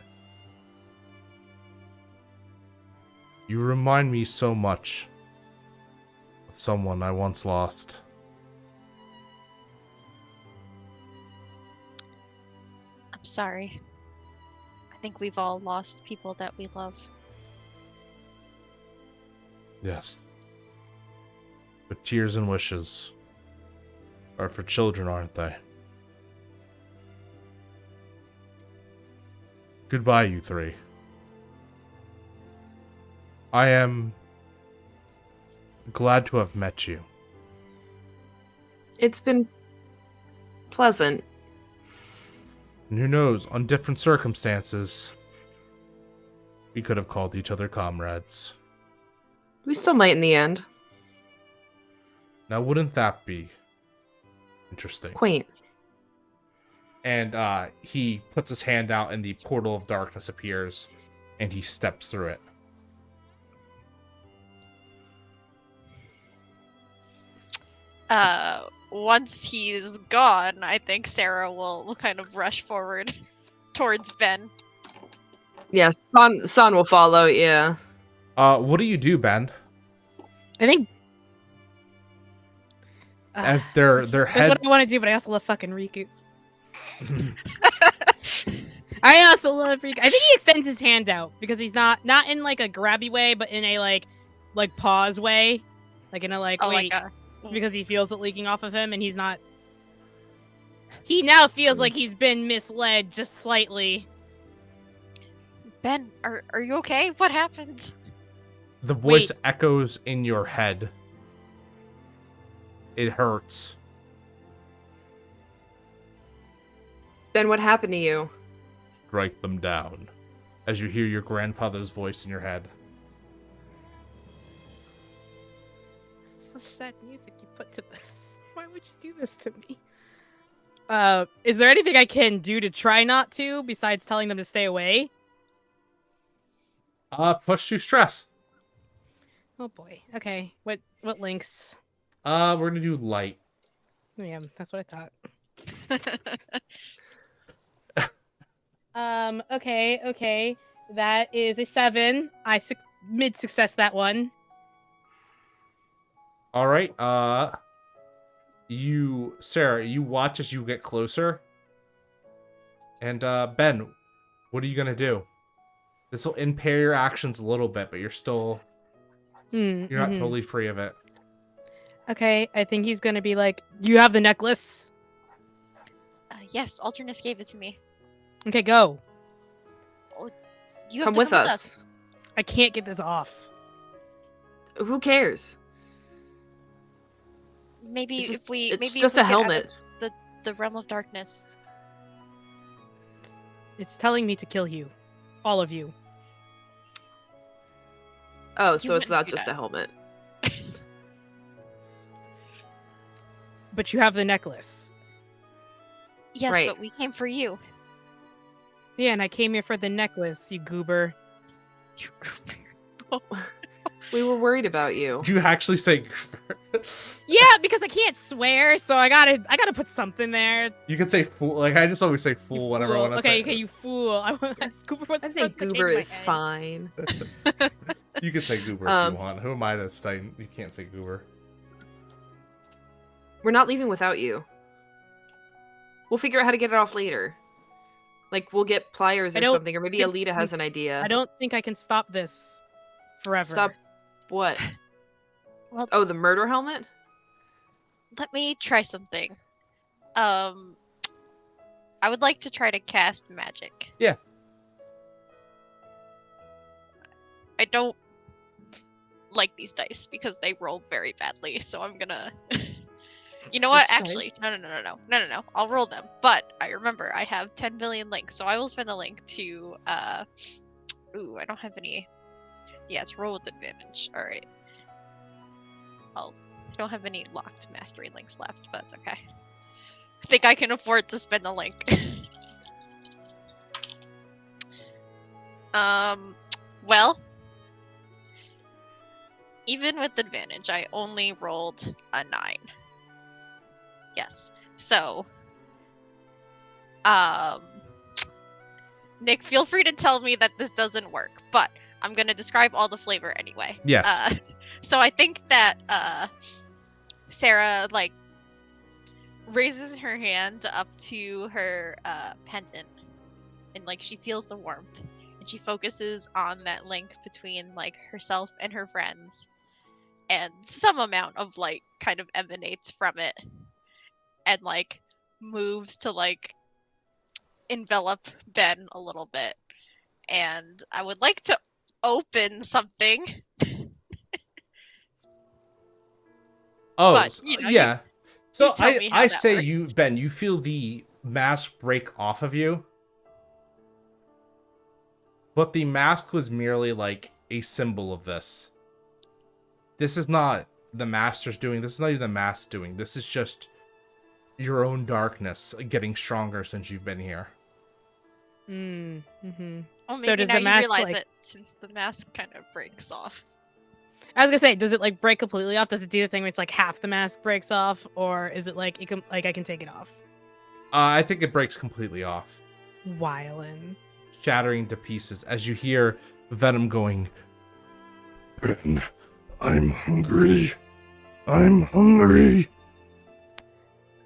You remind me so much of someone I once lost.
I'm sorry. I think we've all lost people that we love.
Yes. But tears and wishes are for children, aren't they? Goodbye, you three. I am glad to have met you.
It's been pleasant.
And who knows, on different circumstances, we could have called each other comrades.
We still might in the end.
Now, wouldn't that be interesting?
Quaint.
And he puts his hand out and the portal of darkness appears and he steps through it.
Once he's gone, I think Sarah will kind of rush forward towards Ben.
Yes, San will follow, yeah.
What do you do, Ben?
I think
As their
that's
head...
what I want to do, but I also love fucking Riku. I also love Riku. I think he extends his hand out because he's not in like a grabby way, but in a like pause way, like in a like
Oh,
wait,
like
because he feels it leaking off of him, and he's not. He now feels like he's been misled just slightly.
Ben, are you okay? What happened?
The voice
Wait.
echoes in your head. It hurts.
Ben, what happened to you?
Strike them down. As you hear your grandfather's voice in your head.
This is such sad music you put to this. Why would you do this to me? Is there anything I can do to try not to, besides telling them to stay away?
Push through stress.
Oh boy. Okay. What links?
We're gonna do light.
Yeah, that's what I thought. Okay. That is a 7. I mid-success that one.
All right. Sarah, you watch as you get closer. And Ben, what are you gonna do? This will impair your actions a little bit, but you're not totally free of it.
Okay, I think he's gonna be like, "You have the necklace."
Yes, Alternus gave it to me.
Okay, go.
You have
Come
to
with
come with
us.
us.
I can't get this off.
Who cares?
Maybe
It's just,
if we
it's
maybe
just
if we
a
get out of
helmet.
the realm of darkness.
It's telling me to kill you, all of you.
Oh, so it's
wouldn't
not
do
just
that.
a helmet.
But you have the necklace.
Yes,
Right.
but we came for you.
Yeah, and I came here for the necklace, you goober.
You
We were worried about you.
You actually say
Yeah, because I can't swear, so I gotta put something there.
you can say fool. Like I just always say
You
fool whenever I
fool.
want to say.
Okay, you fool. Goober was
I
the
think
first that came
Goober
to my
is
head.
fine.
You can say goober if you want. Who am I to say you can't say goober?
We're not leaving without you. We'll figure out how to get it off later. Like, we'll get pliers
I
or
don't
something, or maybe
think
Alita has an idea.
I don't think I can stop this forever.
Stop what?
Well,
Oh, the murder helmet?
let me try something. I would like to try to cast magic.
Yeah.
I don't like these dice because they roll very badly, so I'm gonna. You know what?
Switch
Actually, no. I'll roll them. But I remember I have 10 billion links, so I will spend a link to. Ooh, I don't have any. Yeah, it's roll with advantage. All right. I don't have any locked mastery links left, but that's okay. I think I can afford to spend a link. Well, even with advantage, I only rolled a 9. Yes. So, Nick, feel free to tell me that this doesn't work, but I'm gonna describe all the flavor anyway.
Yes.
So I think that Sarah like raises her hand up to her pendant, and like she feels the warmth, and she focuses on that link between like herself and her friends, and some amount of light kind of emanates from it, and like moves to like envelop Ben a little bit. And I would like to open something.
Oh,
But, you know,
yeah. So
tell me how
I
that
say
works.
Ben, you feel the mask break off of you. But the mask was merely like a symbol of this. This is not the master's doing. This is not even the mask doing. This is just your own darkness getting stronger since you've been here.
Mm-hmm.
Oh,
So
maybe
does
now
the
you
mask,
realize
like-
it since the mask kind of breaks off.
I was gonna say, does it like break completely off? Does it do the thing where it's like half the mask breaks off, or is it like it can like I can take it off?
I think it breaks completely off,
Wildin'.
shattering to pieces as you hear Venom going,
Ben, I'm hungry. I'm hungry.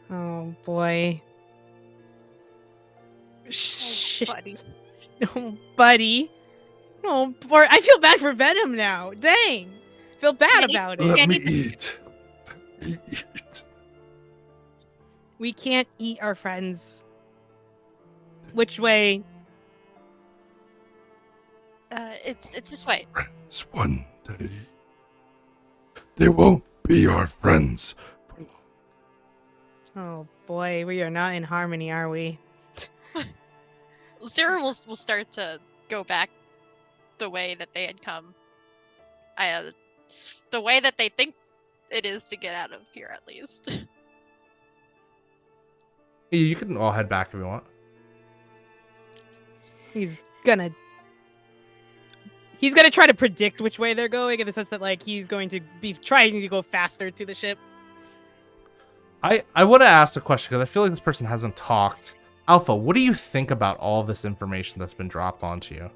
Oh boy.
Oh,
Shh.
buddy.
Oh, buddy. Oh, poor. I feel bad for Venom now. Dang. Feel bad
Maybe-
about it.
Let
can't
me
eat the-
eat. Let me eat.
We can't eat our friends. Which way?
It's this way.
Friends one day. They won't be our friends.
Oh boy, we are not in harmony, are we?
Sarah will start to go back the way that they had come. The way that they think it is to get out of here, at least.
you can all head back if you want.
He's gonna he's gonna try to predict which way they're going in the sense that like he's going to be trying to go faster to the ship.
I want to ask a question because I feel like this person hasn't talked. Alpha, what do you think about all this information that's been dropped onto you?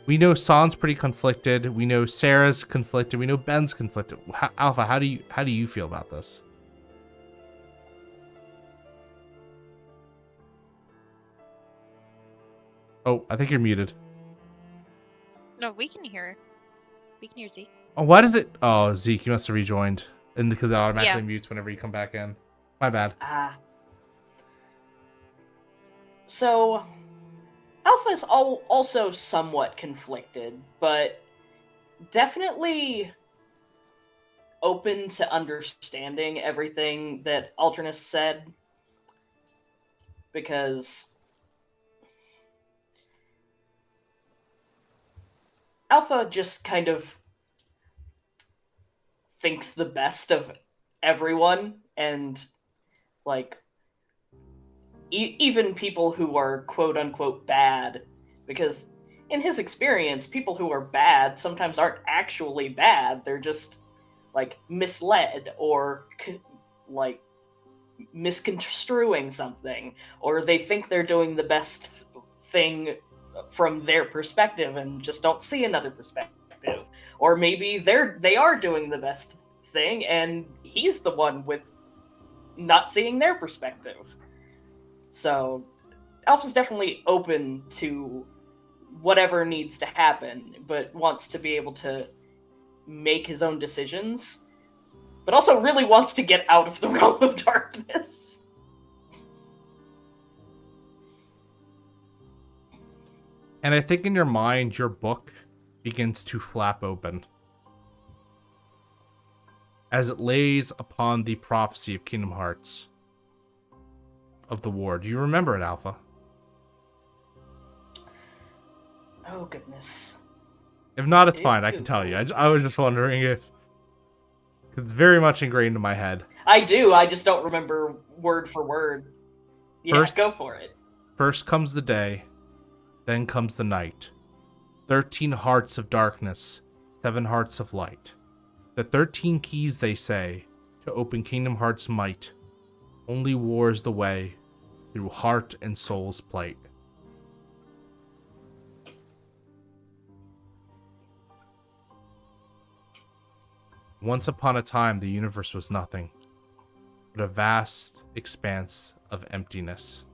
We know San's pretty conflicted. We know Sarah's conflicted. We know Ben's conflicted. Alpha, how do you feel about this? Oh, I think you're muted.
No, we can hear. We can hear Zeke.
Oh, why does it? Oh, Zeke, you must have rejoined, and because it automatically mutes whenever you come back in. My bad.
So, Alpha is also somewhat conflicted, but definitely open to understanding everything that Aldrinus said, because Alpha just kind of thinks the best of everyone, and like even people who are quote-unquote bad, because in his experience, people who are bad sometimes aren't actually bad. They're just like misled or like misconstruing something, or they think they're doing the best thing from their perspective and just don't see another perspective, or maybe they are doing the best thing and he's the one with not seeing their perspective. So Alpha's definitely open to whatever needs to happen, but wants to be able to make his own decisions, but also really wants to get out of the realm of darkness.
And I think in your mind, your book begins to flap open as it lays upon the prophecy of Kingdom Hearts of the war. Do you remember it, Alpha?
Oh, goodness.
If not, it's fine. I can tell you. I was just wondering if... It's very much ingrained in my head.
I do. I just don't remember word for word. Yeah, go for it.
First comes the day, then comes the night. 13 hearts of darkness, 7 hearts of light. The 13 keys, they say, to open Kingdom Hearts' might. Only war is the way, through heart and soul's plight. Once upon a time, the universe was nothing, but a vast expanse of emptiness.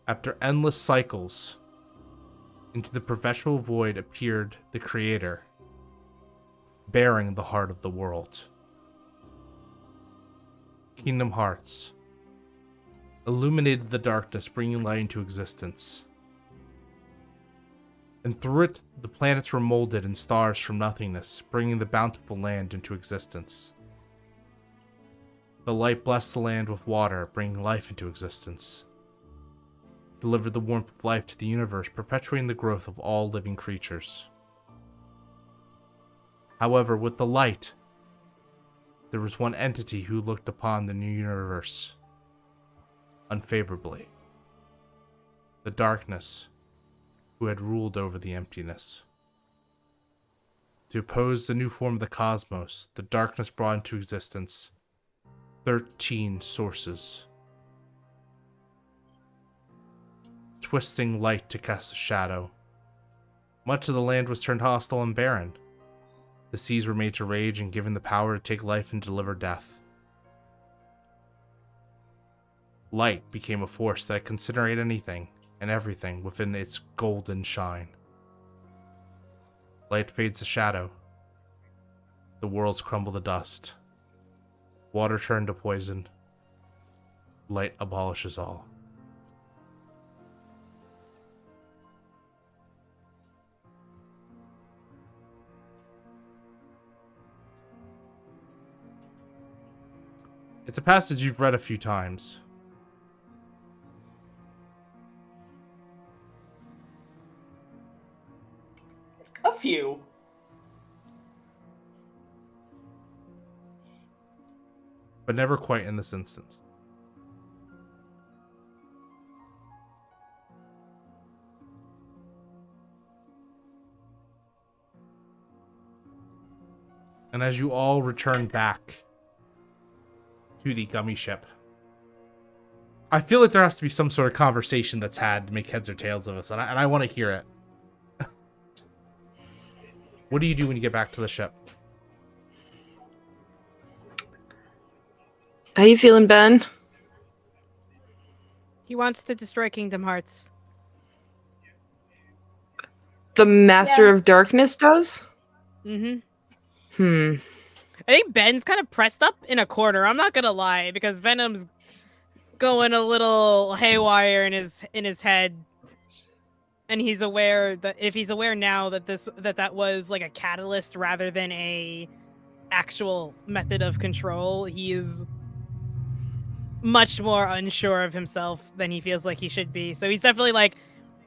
After endless cycles, into the perpetual void appeared the Creator, bearing the heart of the world. Kingdom Hearts illuminated the darkness, bringing light into existence. And through it, the planets were molded and stars from nothingness, bringing the bountiful land into existence. The light blessed the land with water, bringing life into existence. Delivered the warmth of life to the universe, perpetuating the growth of all living creatures. However, with the light, there was one entity who looked upon the new universe unfavorably. The darkness, who had ruled over the emptiness. To oppose the new form of the cosmos, the darkness brought into existence 13 sources, twisting light to cast a shadow. Much of the land was turned hostile and barren. The seas were made to rage and given the power to take life and deliver death. Light became a force that could incinerate anything and everything within its golden shine. Light fades to shadow. The worlds crumble to dust. Water turned to poison. Light abolishes all. It's a passage you've read a few times.
A few.
But never quite in this instance. And as you all return back to the gummy ship, I feel like there has to be some sort of conversation that's had to make heads or tails of us, and I want to hear it. What do you do when you get back to the ship?
How you feeling, Ben?
He wants to destroy Kingdom Hearts.
The Master
Yeah.
of Darkness does?
Mm-hmm.
Hmm.
I think Ben's kind of pressed up in a corner. I'm not gonna lie, because Venom's going a little haywire in his head, and he's aware that if he's aware now that that was like a catalyst rather than a actual method of control, he is much more unsure of himself than he feels like he should be. So he's definitely like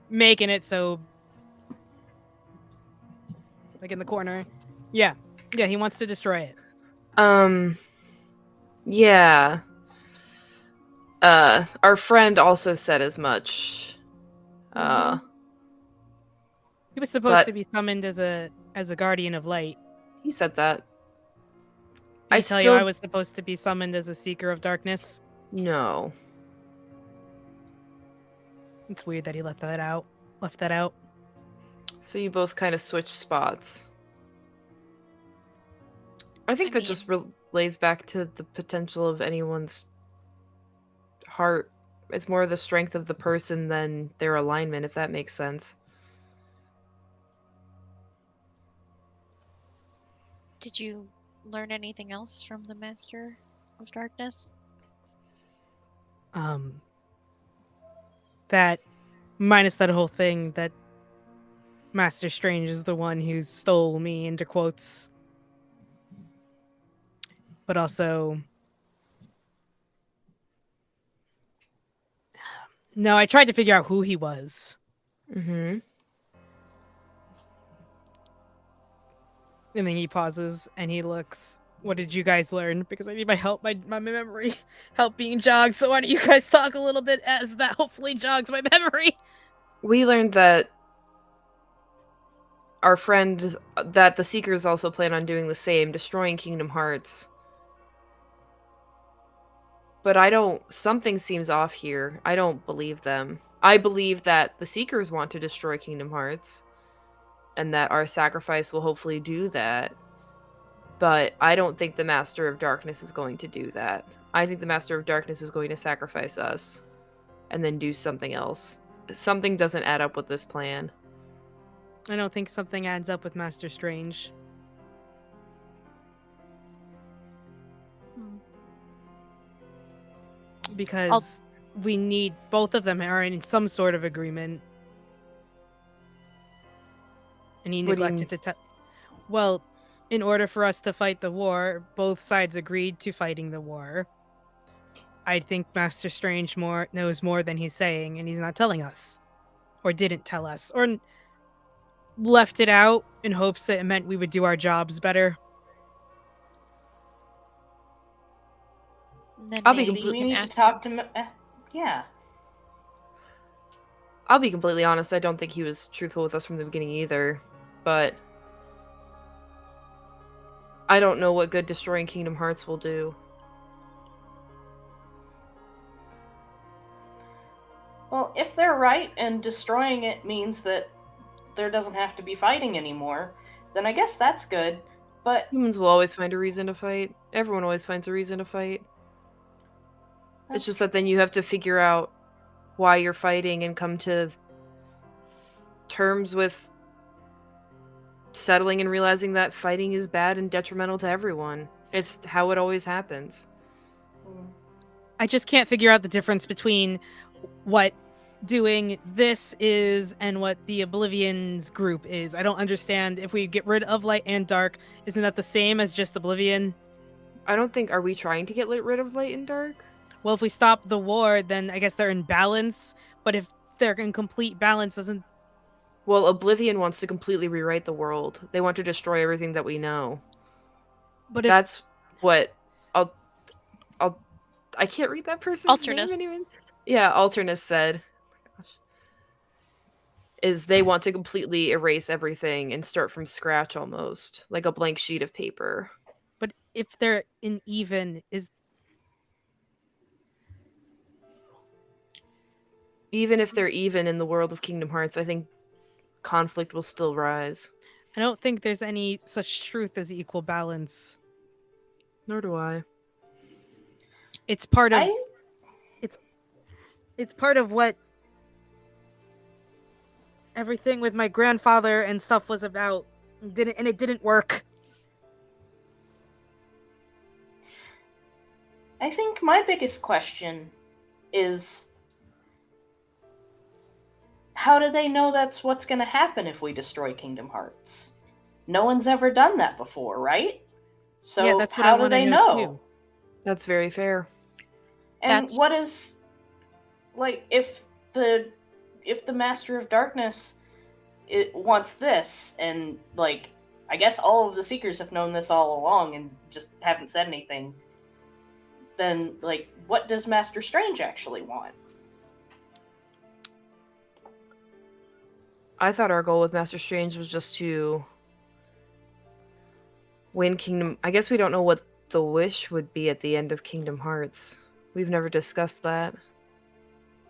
making it so, like in the corner. Yeah, he wants to destroy it.
Yeah. Our friend also said as much.
He was supposed
But-
to be summoned as a guardian of light.
He said that.
Did
I
he tell
still
you I was supposed to be summoned as a seeker of darkness?
no.
It's weird that he left that out.
So you both kind of switched spots. I think
I
that just relates back to the potential of anyone's heart. It's more the strength of the person than their alignment, if that makes sense.
Did you learn anything else from the Master of Darkness?
That minus that whole thing that Master Strange is the one who stole me, into quotes. But also, no, I tried to figure out who he was.
Mm-hmm.
And then he pauses and he looks, what did you guys learn? Because I need my help, my memory help being jogged. So why don't you guys talk a little bit as that hopefully jogs my memory?
We learned that our friend, that the Seekers also plan on doing the same, destroying Kingdom Hearts. But something seems off here. I don't believe them. I believe that the Seekers want to destroy Kingdom Hearts, and that our sacrifice will hopefully do that. But I don't think the Master of Darkness is going to do that. I think the Master of Darkness is going to sacrifice us, and then do something else. Something doesn't add up with this plan.
I don't think something adds up with Master Strange. Because we need, both of them are in some sort of agreement. And he
What do you
neglected to tell. Well, in order for us to fight the war, both sides agreed to fighting the war. I think Master Strange knows more than he's saying, and he's not telling us. Or didn't tell us. Or left it out in hopes that it meant we would do our jobs better.
Then
I'll be
maybe
Maybe we
you can
need to
ask
talk to yeah.
I'll be completely honest, I don't think he was truthful with us from the beginning either. But I don't know what good destroying Kingdom Hearts will do.
Well, if they're right and destroying it means that there doesn't have to be fighting anymore, then I guess that's good. But
Humans will always find a reason to fight. Everyone always finds a reason to fight. It's just that then you have to figure out why you're fighting and come to terms with settling and realizing that fighting is bad and detrimental to everyone. It's how it always happens.
I just can't figure out the difference between what doing this is and what the Oblivion's group is. I don't understand. If we get rid of light and dark, isn't that the same as just Oblivion?
I don't think, are we trying to get rid of light and dark?
Well, if we stop the war, then I guess they're in balance. But if they're in complete balance, doesn't...
Well, Oblivion wants to completely rewrite the world. They want to destroy everything that we know.
But if...
That's what I can't read that person's
Alternus.
name anyway. Yeah, Alternus said. Oh my gosh. Is they want to completely erase everything and start from scratch almost, like a blank sheet of paper.
But if they're in even,
Even if they're even in the world of Kingdom Hearts, I think conflict will still rise.
I don't think there's any such truth as equal balance.
Nor do I.
It's part of
I
it's part of what everything with my grandfather and stuff was about. It didn't work.
I think my biggest question is, how do they know that's what's going to happen if we destroy Kingdom Hearts? No one's ever done that before, right? So
Yeah, that's what
how
I
do
want to
they
know
know?
too.
That's very fair.
And
That's-
what is, like, if the Master of Darkness wants this, and like, I guess all of the Seekers have known this all along and just haven't said anything, then like, what does Master Strange actually want?
I thought our goal with Master Strange was just to win Kingdom. I guess we don't know what the wish would be at the end of Kingdom Hearts. We've never discussed that.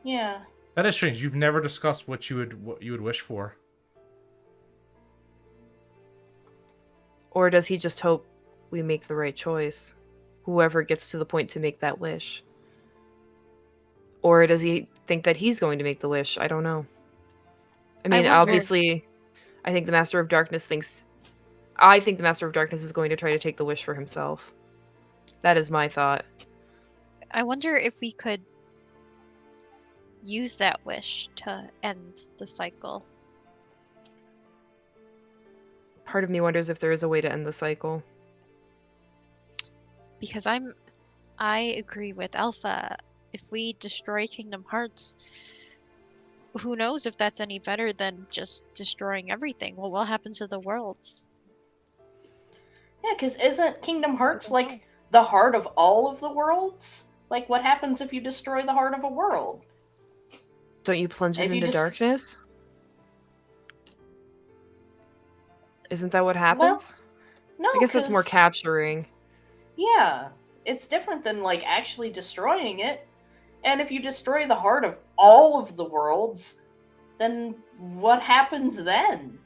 Yeah.
That is strange. You've never discussed what you would wish for.
Or does he just hope we make the right choice? Whoever gets to the point to make that wish. Or does he think that he's going to make the wish? I don't know. I mean,
wonder-
obviously, I think the Master of Darkness thinks... I think the Master of Darkness is going to try to take the wish for himself. That is my thought.
I wonder if we could use that wish to end the cycle.
Part of me wonders if there is a way to end the cycle.
Because I agree with Alpha. If we destroy Kingdom Hearts, who knows if that's any better than just destroying everything? What will happen to the worlds?
Yeah, because isn't Kingdom Hearts like the heart of all of the worlds? Like, what happens if you destroy the heart of a world?
Don't you plunge it
If you
into
just-
darkness? Isn't that what happens?
No,
I guess that's more
'cause-
capturing.
Yeah, it's different than like actually destroying it. And if you destroy the heart of all of the worlds, then what happens then?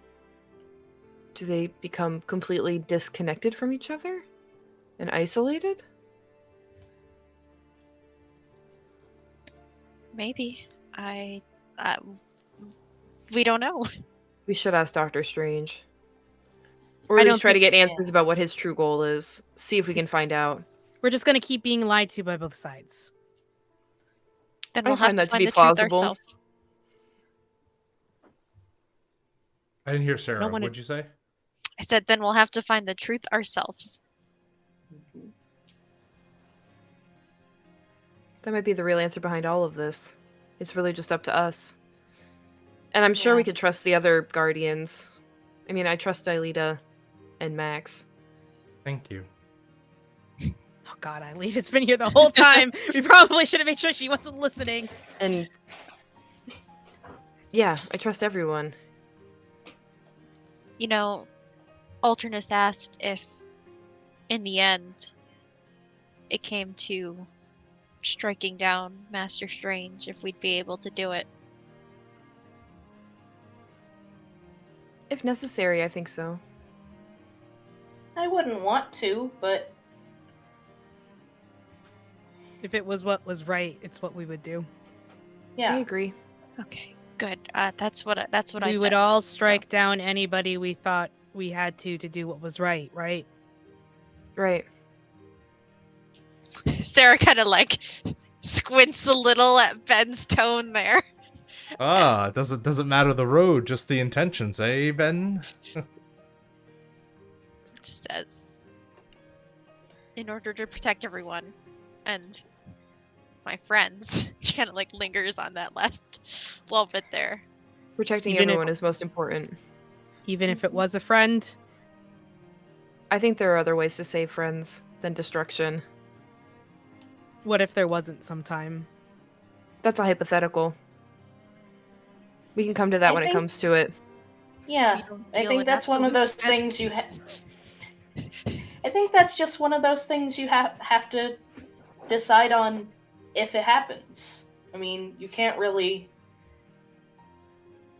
Do they become completely disconnected from each other? And isolated?
Maybe. We don't know.
We should ask Doctor Strange. Or
I
at
don't
least try to
think-
get answers about what his true goal is. See if we can find out.
We're just gonna keep being lied to by both sides.
Then
I
we'll have
find
to
that to
find
be
the
plausible.
truth ourselves.
I didn't hear Sarah.
wanna-
What'd you say?
I said then we'll have to find the truth ourselves.
That might be the real answer behind all of this. It's really just up to us. And I'm sure we
Yeah.
could trust the other Guardians. I mean, I trust Aelita and Max.
Thank you.
Oh God, Eileen's been here the whole time. We probably should have made sure she wasn't listening.
And yeah, I trust everyone.
You know, Alternus asked if, in the end, it came to striking down Master Strange, if we'd be able to do it.
If necessary, I think so.
I wouldn't want to, but
If it was what was right, it's what we would do.
I
yeah.
agree.
Okay, good. That's what I said.
We would all strike down anybody we thought we had to do what was right, right?
Right.
Sarah kind of like squints a little at Ben's tone there.
It doesn't matter the road, just the intentions, eh, Ben?
Just says, in order to protect everyone and my friends. She kind of like lingers on that last little bit there.
Protecting
Even if-
everyone is most important.
Even if it was a friend.
I think there are other ways to save friends than destruction.
What if there wasn't sometime?
That's a hypothetical. We can come to that
I
when it
think-
comes to it.
Yeah,
We don't
I
deal
think
in
that's one of
absolute
those
strategy.
things you think that's just one of those things you have to decide on if it happens. I mean, you can't really...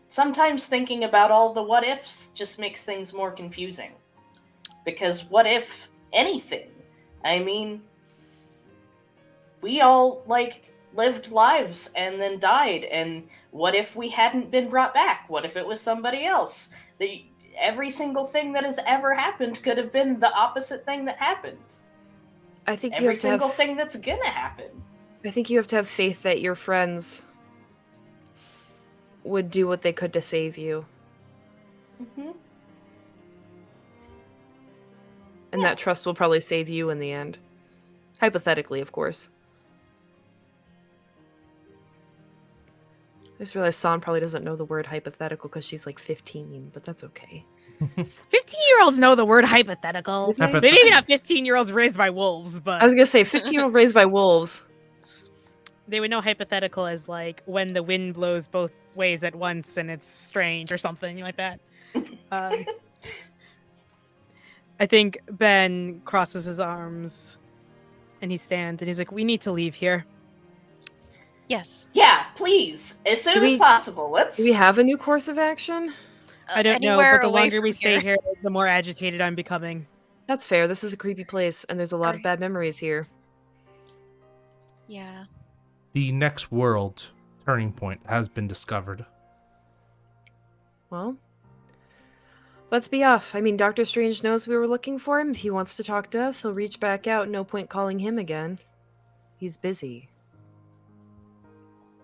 Sometimes thinking about all the what ifs just makes things more confusing. Because what if anything? I mean, we all, like, lived lives and then died, and what if we hadn't been brought back? What if it was somebody else? Every single thing that has ever happened could have been the opposite thing that happened.
I think
Every single thing that's gonna happen.
I think you have to have faith that your friends would do what they could to save you.
Mm-hmm.
And that trust will probably save you in the end. Hypothetically, of course. I just realized San probably doesn't know the word hypothetical because she's like 15, but that's okay.
15-year-olds know the word hypothetical.
Do they?
Maybe not 15-year-olds raised by wolves, but
I was gonna say 15-year-old raised by wolves.
they would know hypothetical as like when the wind blows both ways at once and it's strange or something like that. I think Ben crosses his arms and he stands and he's like, "We need to leave here."
Yes.
Yeah, please, as soon as possible. Let's.
Do we have a new course of action?
I don't know,
Anywhere
but the
away
longer we
from
stay here, the more agitated I'm becoming.
That's fair. This is a creepy place, and there's a lot of bad memories here.
Yeah.
The next world turning point has been discovered.
Well, let's be off. I mean, Doctor Strange knows we were looking for him. If he wants to talk to us, he'll reach back out. No point calling him again. He's busy.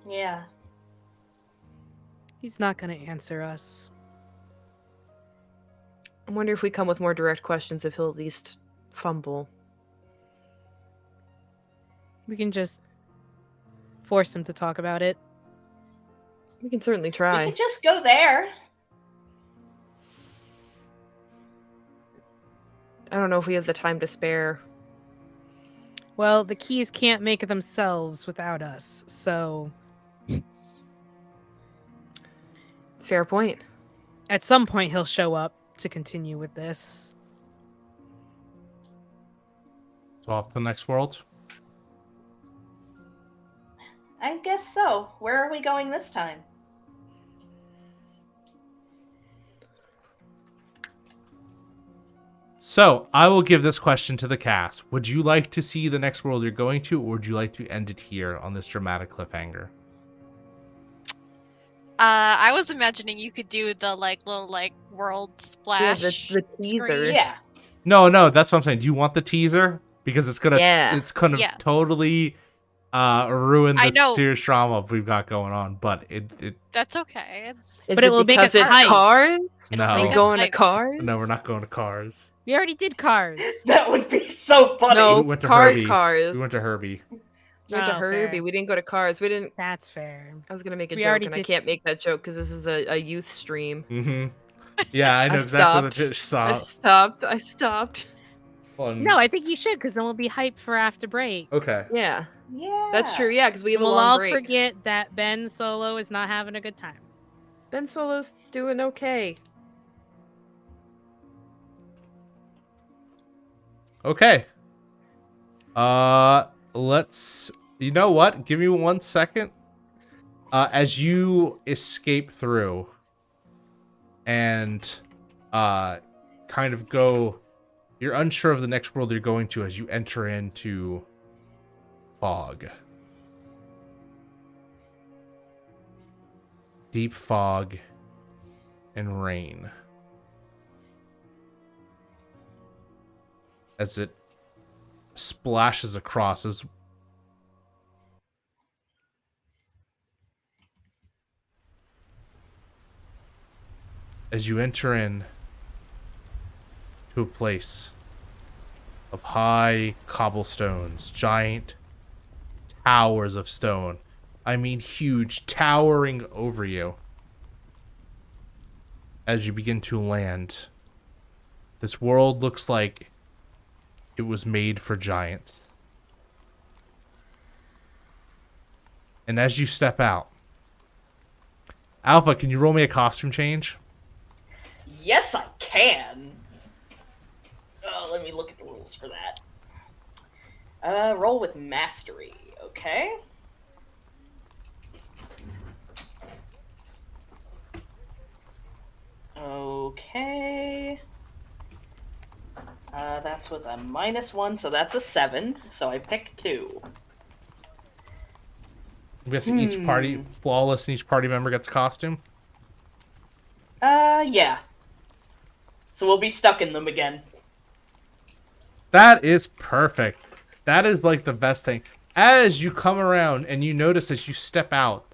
Yeah.
He's not going to answer us.
I wonder if we come with more direct questions, if he'll at least fumble.
We can just force him to talk about it.
We can certainly
We
try.
could just go there.
I don't know if we have the time to spare.
Well, the keys can't make themselves without us, so
Fair point.
at some point he'll show up to continue with this.
So off to the next world.
I guess so. Where are we going this time?
So I will give this question to the cast. Would you like to see the next world you're going to, or would you like to end it here on this dramatic cliffhanger?
I was imagining you could do the little world
Yeah,
splash.
the teaser.
screen.
Yeah.
No, that's what I'm saying. Do you want the teaser? Because it's gonna
Yes.
totally ruin
I
the
know.
serious drama we've got going on. But it
That's okay. It's
Is
But it will make
because
us
it's
hype.
Cars?
no,
Are we
Make us
going to
hyped.
Cars?
no, we're not going to Cars.
We already did Cars.
That would be so funny.
No,
We went to
Cars,
Herbie.
Cars.
We went to Herbie.
We went to
Oh,
Herbie.
fair.
We didn't go to Cars. We didn't.
That's fair.
I was gonna make a
We
joke,
already
and I
did-
can't make that joke because this is a youth stream.
Mm-hmm. Yeah, I know
I
exactly what
stopped. I stopped.
No, I think you should, because then we'll be hyped for after break.
Okay.
Yeah,
Yeah.
that's true. Yeah, because we have a
We'll
long
all
break.
forget that Ben Solo is not having a good time.
Ben Solo's doing okay.
Okay. Let's. You know what? Give me 1 second. As you escape through, and kind of go. You're unsure of the next world you're going to as you enter into fog. Deep fog and rain. As it splashes across as you enter in to a place of high cobblestones, giant towers of stone. I mean huge, towering over you. As you begin to land, this world looks like it was made for giants. And as you step out, Alpha, can you roll me a costume change?
Yes, I can. let me look at the rules for that. Roll with mastery. Okay. Okay. That's with a -1, so that's a 7. So I pick 2.
I'm guessing each party, flawless, and each party member gets a costume.
Yeah. So we'll be stuck in them again.
That is perfect. That is like the best thing. As you come around and you notice as you step out,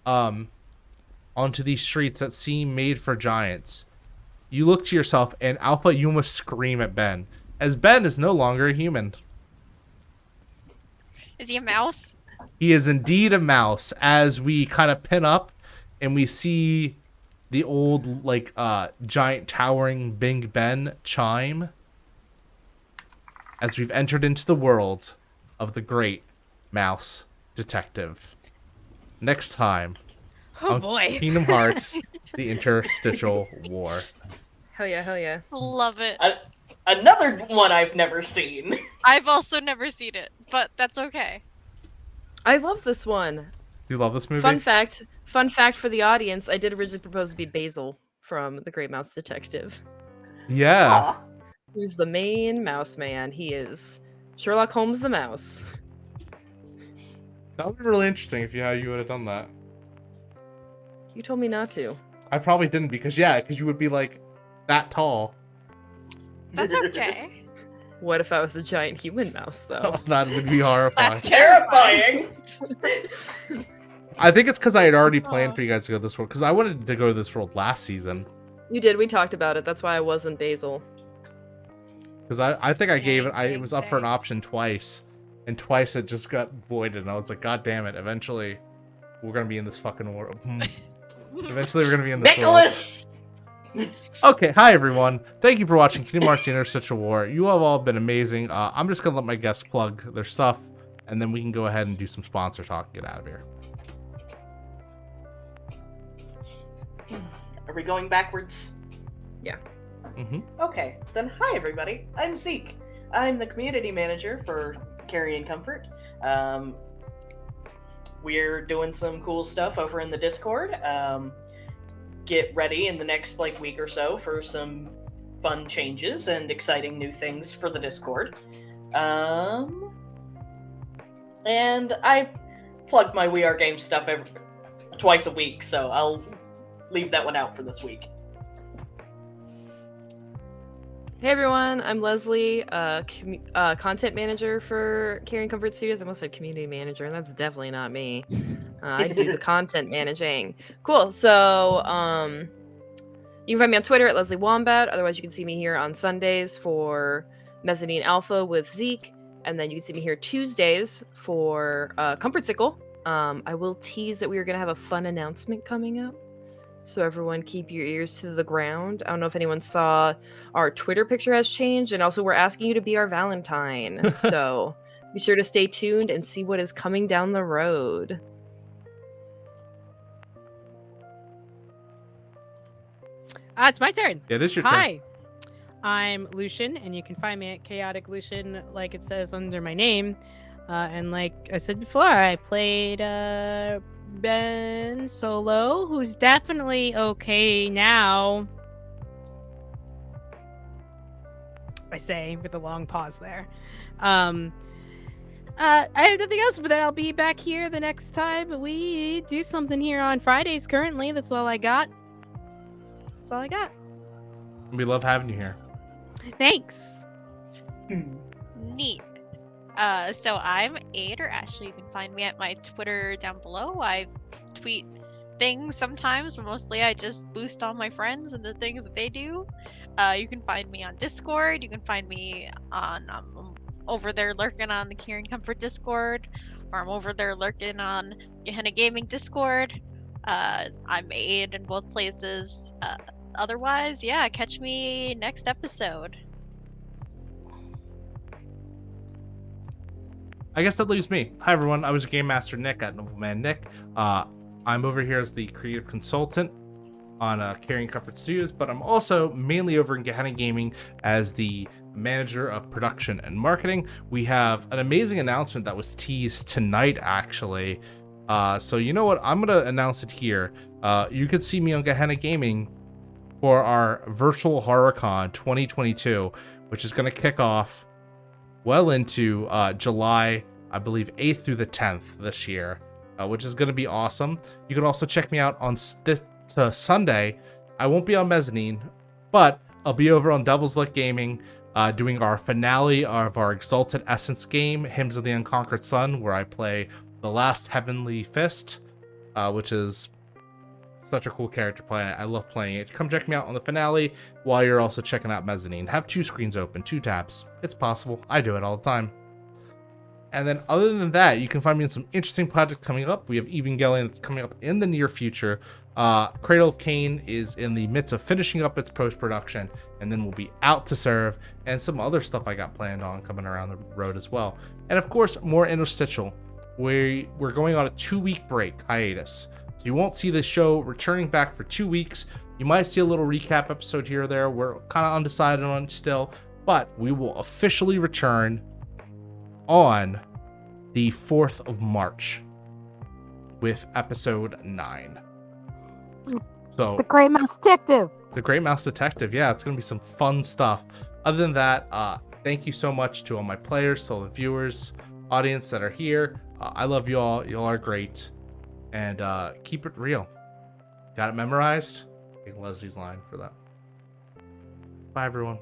onto these streets that seem made for giants, you look to yourself and Alpha, you almost scream at Ben, as Ben is no longer a human.
Is he a mouse?
He is indeed a mouse, as we kind of pin up and we see the old, like, giant towering Big Ben chime as we've entered into the world of the great mouse detective. Next time
Oh
on
boy.
Kingdom Hearts, the Interstitial War.
Hell yeah, hell yeah.
Love it.
Another one I've never seen.
I've also never seen it, but that's okay.
I love this one.
Do you love this movie?
Fun fact for the audience, I did originally propose to be Basil from The Great Mouse Detective.
Yeah.
Aw.
Who's the main mouse man. He is Sherlock Holmes the mouse.
That would be really interesting if you would have done that.
You told me not to.
I probably didn't because you would be like that tall.
That's okay.
What if I was a giant human mouse, though?
That would be horrifying.
That's
Terrifying.
I think it's because I had already planned for you guys to go this world, because I wanted to go to this world last season.
You did. We talked about it. That's why I wasn't Basil.
Because I think I gave it, it
Dang,
was up for an
dang.
option twice, and twice it just got voided, and I was like, God damn it, eventually we're going to be in this fucking world. Eventually we're going to be in this world.
Nicholas!
Okay, hi everyone. Thank you for watching Kingdom Hearts: The Interstitial War. You have all been amazing. I'm just gonna let my guests plug their stuff, and then we can go ahead and do some sponsor talk and get out of here.
Are we going backwards?
Yeah.
Mm-hmm.
Okay, then hi everybody. I'm Zeke. I'm the community manager for Carrion Comfort. We're doing some cool stuff over in the Discord. Get ready in the next week or so for some fun changes and exciting new things for the Discord. And I plug my We Are Games stuff twice a week, so I'll leave that one out for this week.
Hey everyone, I'm Leslie, content manager for Carrion Comfort Studios. I almost said community manager, and that's definitely not me. I do the content managing. Cool. So, you can find me on Twitter at Leslie Wombat. Otherwise, you can see me here on Sundays for Mezzanine Alpha with Zeke, and then you can see me here Tuesdays for Comfort Sickle. I will tease that we are going to have a fun announcement coming up. So everyone keep your ears to the ground. I don't know if anyone saw our Twitter picture has changed, and also we're asking you to be our Valentine. So be sure to stay tuned and see what is coming down the road.
It's my turn.
It is your turn.
Hi. I'm Lucian, and you can find me at Chaotic Lucian, like it says under my name. And like I said before, I played Ben Solo, who's definitely okay now. I say with a long pause there. I have nothing else, but then I'll be back here the next time we do something here on Fridays currently. That's all I got. That's all I got.
We love having you here.
Thanks.
Neat. So I'm Aid or Ashley. You can find me at my Twitter down below. I tweet things sometimes, but mostly I just boost all my friends and the things that they do. You can find me on Discord. You can find me on over there lurking on the Carrion Comfort Discord, or I'm over there lurking on Gehenna Gaming Discord. I'm Aid in both places. Otherwise, yeah, catch me next episode.
I guess that leaves me. Hi everyone, I was Game Master Nick at Nobleman Nick. I'm over here as the creative consultant on Carrion Comfort Studios, but I'm also mainly over in Gehenna Gaming as the Manager of Production and Marketing. We have an amazing announcement that was teased tonight, actually. So you know what? I'm going to announce it here. You could see me on Gehenna Gaming for our virtual HorrorCon 2022, which is going to kick off well into July, I believe 8th through the 10th this year, which is going to be awesome. You can also check me out on Sunday. I won't be on Mezzanine, but I'll be over on Devil's Lit Gaming doing our finale of our Exalted Essence game, Hymns of the Unconquered Sun, where I play the last Heavenly Fist, which is such a cool character play. I love playing it. Come check me out on the finale while you're also checking out Mezzanine. Have 2 screens open, 2 tabs. It's possible. I do it all the time. And then other than that, you can find me in some interesting projects coming up. We have Evangelion that's coming up in the near future. Cradle of Cain is in the midst of finishing up its post-production, and then we'll be out to serve, and some other stuff I got planned on coming around the road as well. And of course, more Interstitial. We're going on a 2-week break hiatus. So you won't see the show returning back for 2 weeks. You might see a little recap episode here or there. We're kind of undecided on it still, but we will officially return on the 4th of March with episode 9. So
The Great Mouse Detective.
The Great Mouse Detective, yeah, it's gonna be some fun stuff. Other than that, thank you so much to all my players, to all the viewers, audience that are here. I love you all. You all are great, and keep it real. Got it memorized? Take Leslie's line for that. Bye, everyone.